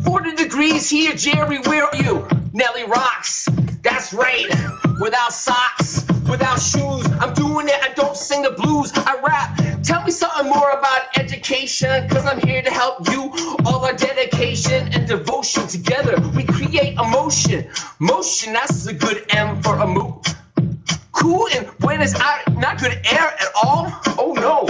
40 degrees here, Jerry, where are you? Nelly rocks. That's right. Without socks, without shoes, I'm doing it. I don't sing the blues. I rap. Tell me something more about education, cause I'm here to help you. All our dedication and devotion together, we create emotion. Motion, that's a good M for a MOOC. Cool and Buenos Aires, not good air at all. Oh no.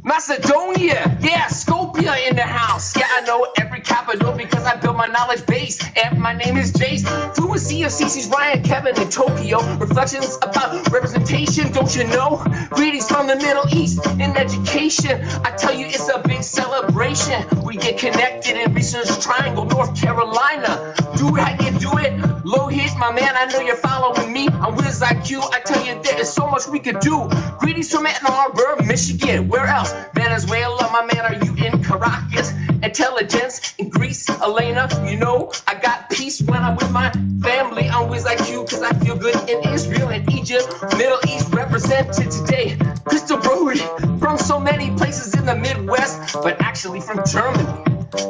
Macedonia, yeah, Skopje in the house. Yeah, I know every capital because I built my knowledge base. And my name is Jace. Fluency of CC's Ryan, Kevin in Tokyo. Reflections about representation, don't you know? Greetings from the Middle East in education. I tell you, it's a big celebration. We get connected in Research Triangle, North Carolina. Do it how you do it. Low hit, my man, I know you're following me. I'm Wiz IQ. I tell you, there is so much we could do. Greetings from Ann Arbor, Michigan. Where else? Venezuela, my man, are you in Caracas? Intelligence in Greece, Elena, you know, I got peace when I'm with my family. I'm Wiz IQ because I feel good in Israel and Egypt. Middle East represented today. Crystal Brody from so many places in the Midwest, but actually from Germany.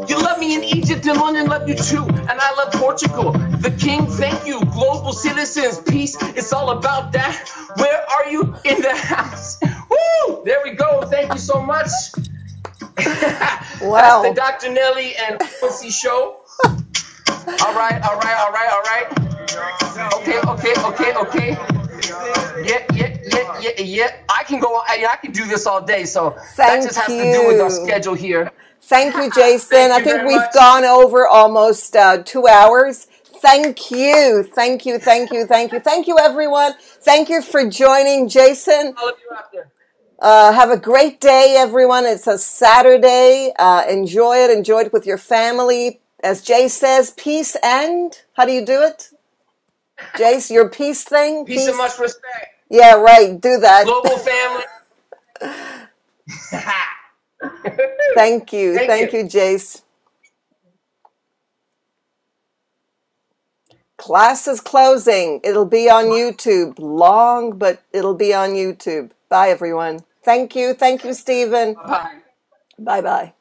You love me in Egypt and London, love you too. And I love Portugal. The king, thank you. Global citizens, peace, it's all about that. Where are you in the house? Woo! There we go. Thank you so much. Wow. That's the Dr. Nelly and Quincy show. All right. Okay. Yeah. I can go. I can do this all day. So that just has to do with our schedule here. Thank you, Jason. I think we've gone over almost 2 hours. Thank you, everyone. Thank you for joining, Jason. All of you out there. Have a great day, everyone. It's a Saturday. Enjoy it with your family. As Jay says, peace and, how do you do it? Jace, your peace thing? Peace and much respect. Yeah, right. Do that. Global family. Thank you, Jace. Class is closing. It'll be on YouTube. Long, but it'll be on YouTube. Bye, everyone. Thank you, Stephen. Bye. Bye-bye.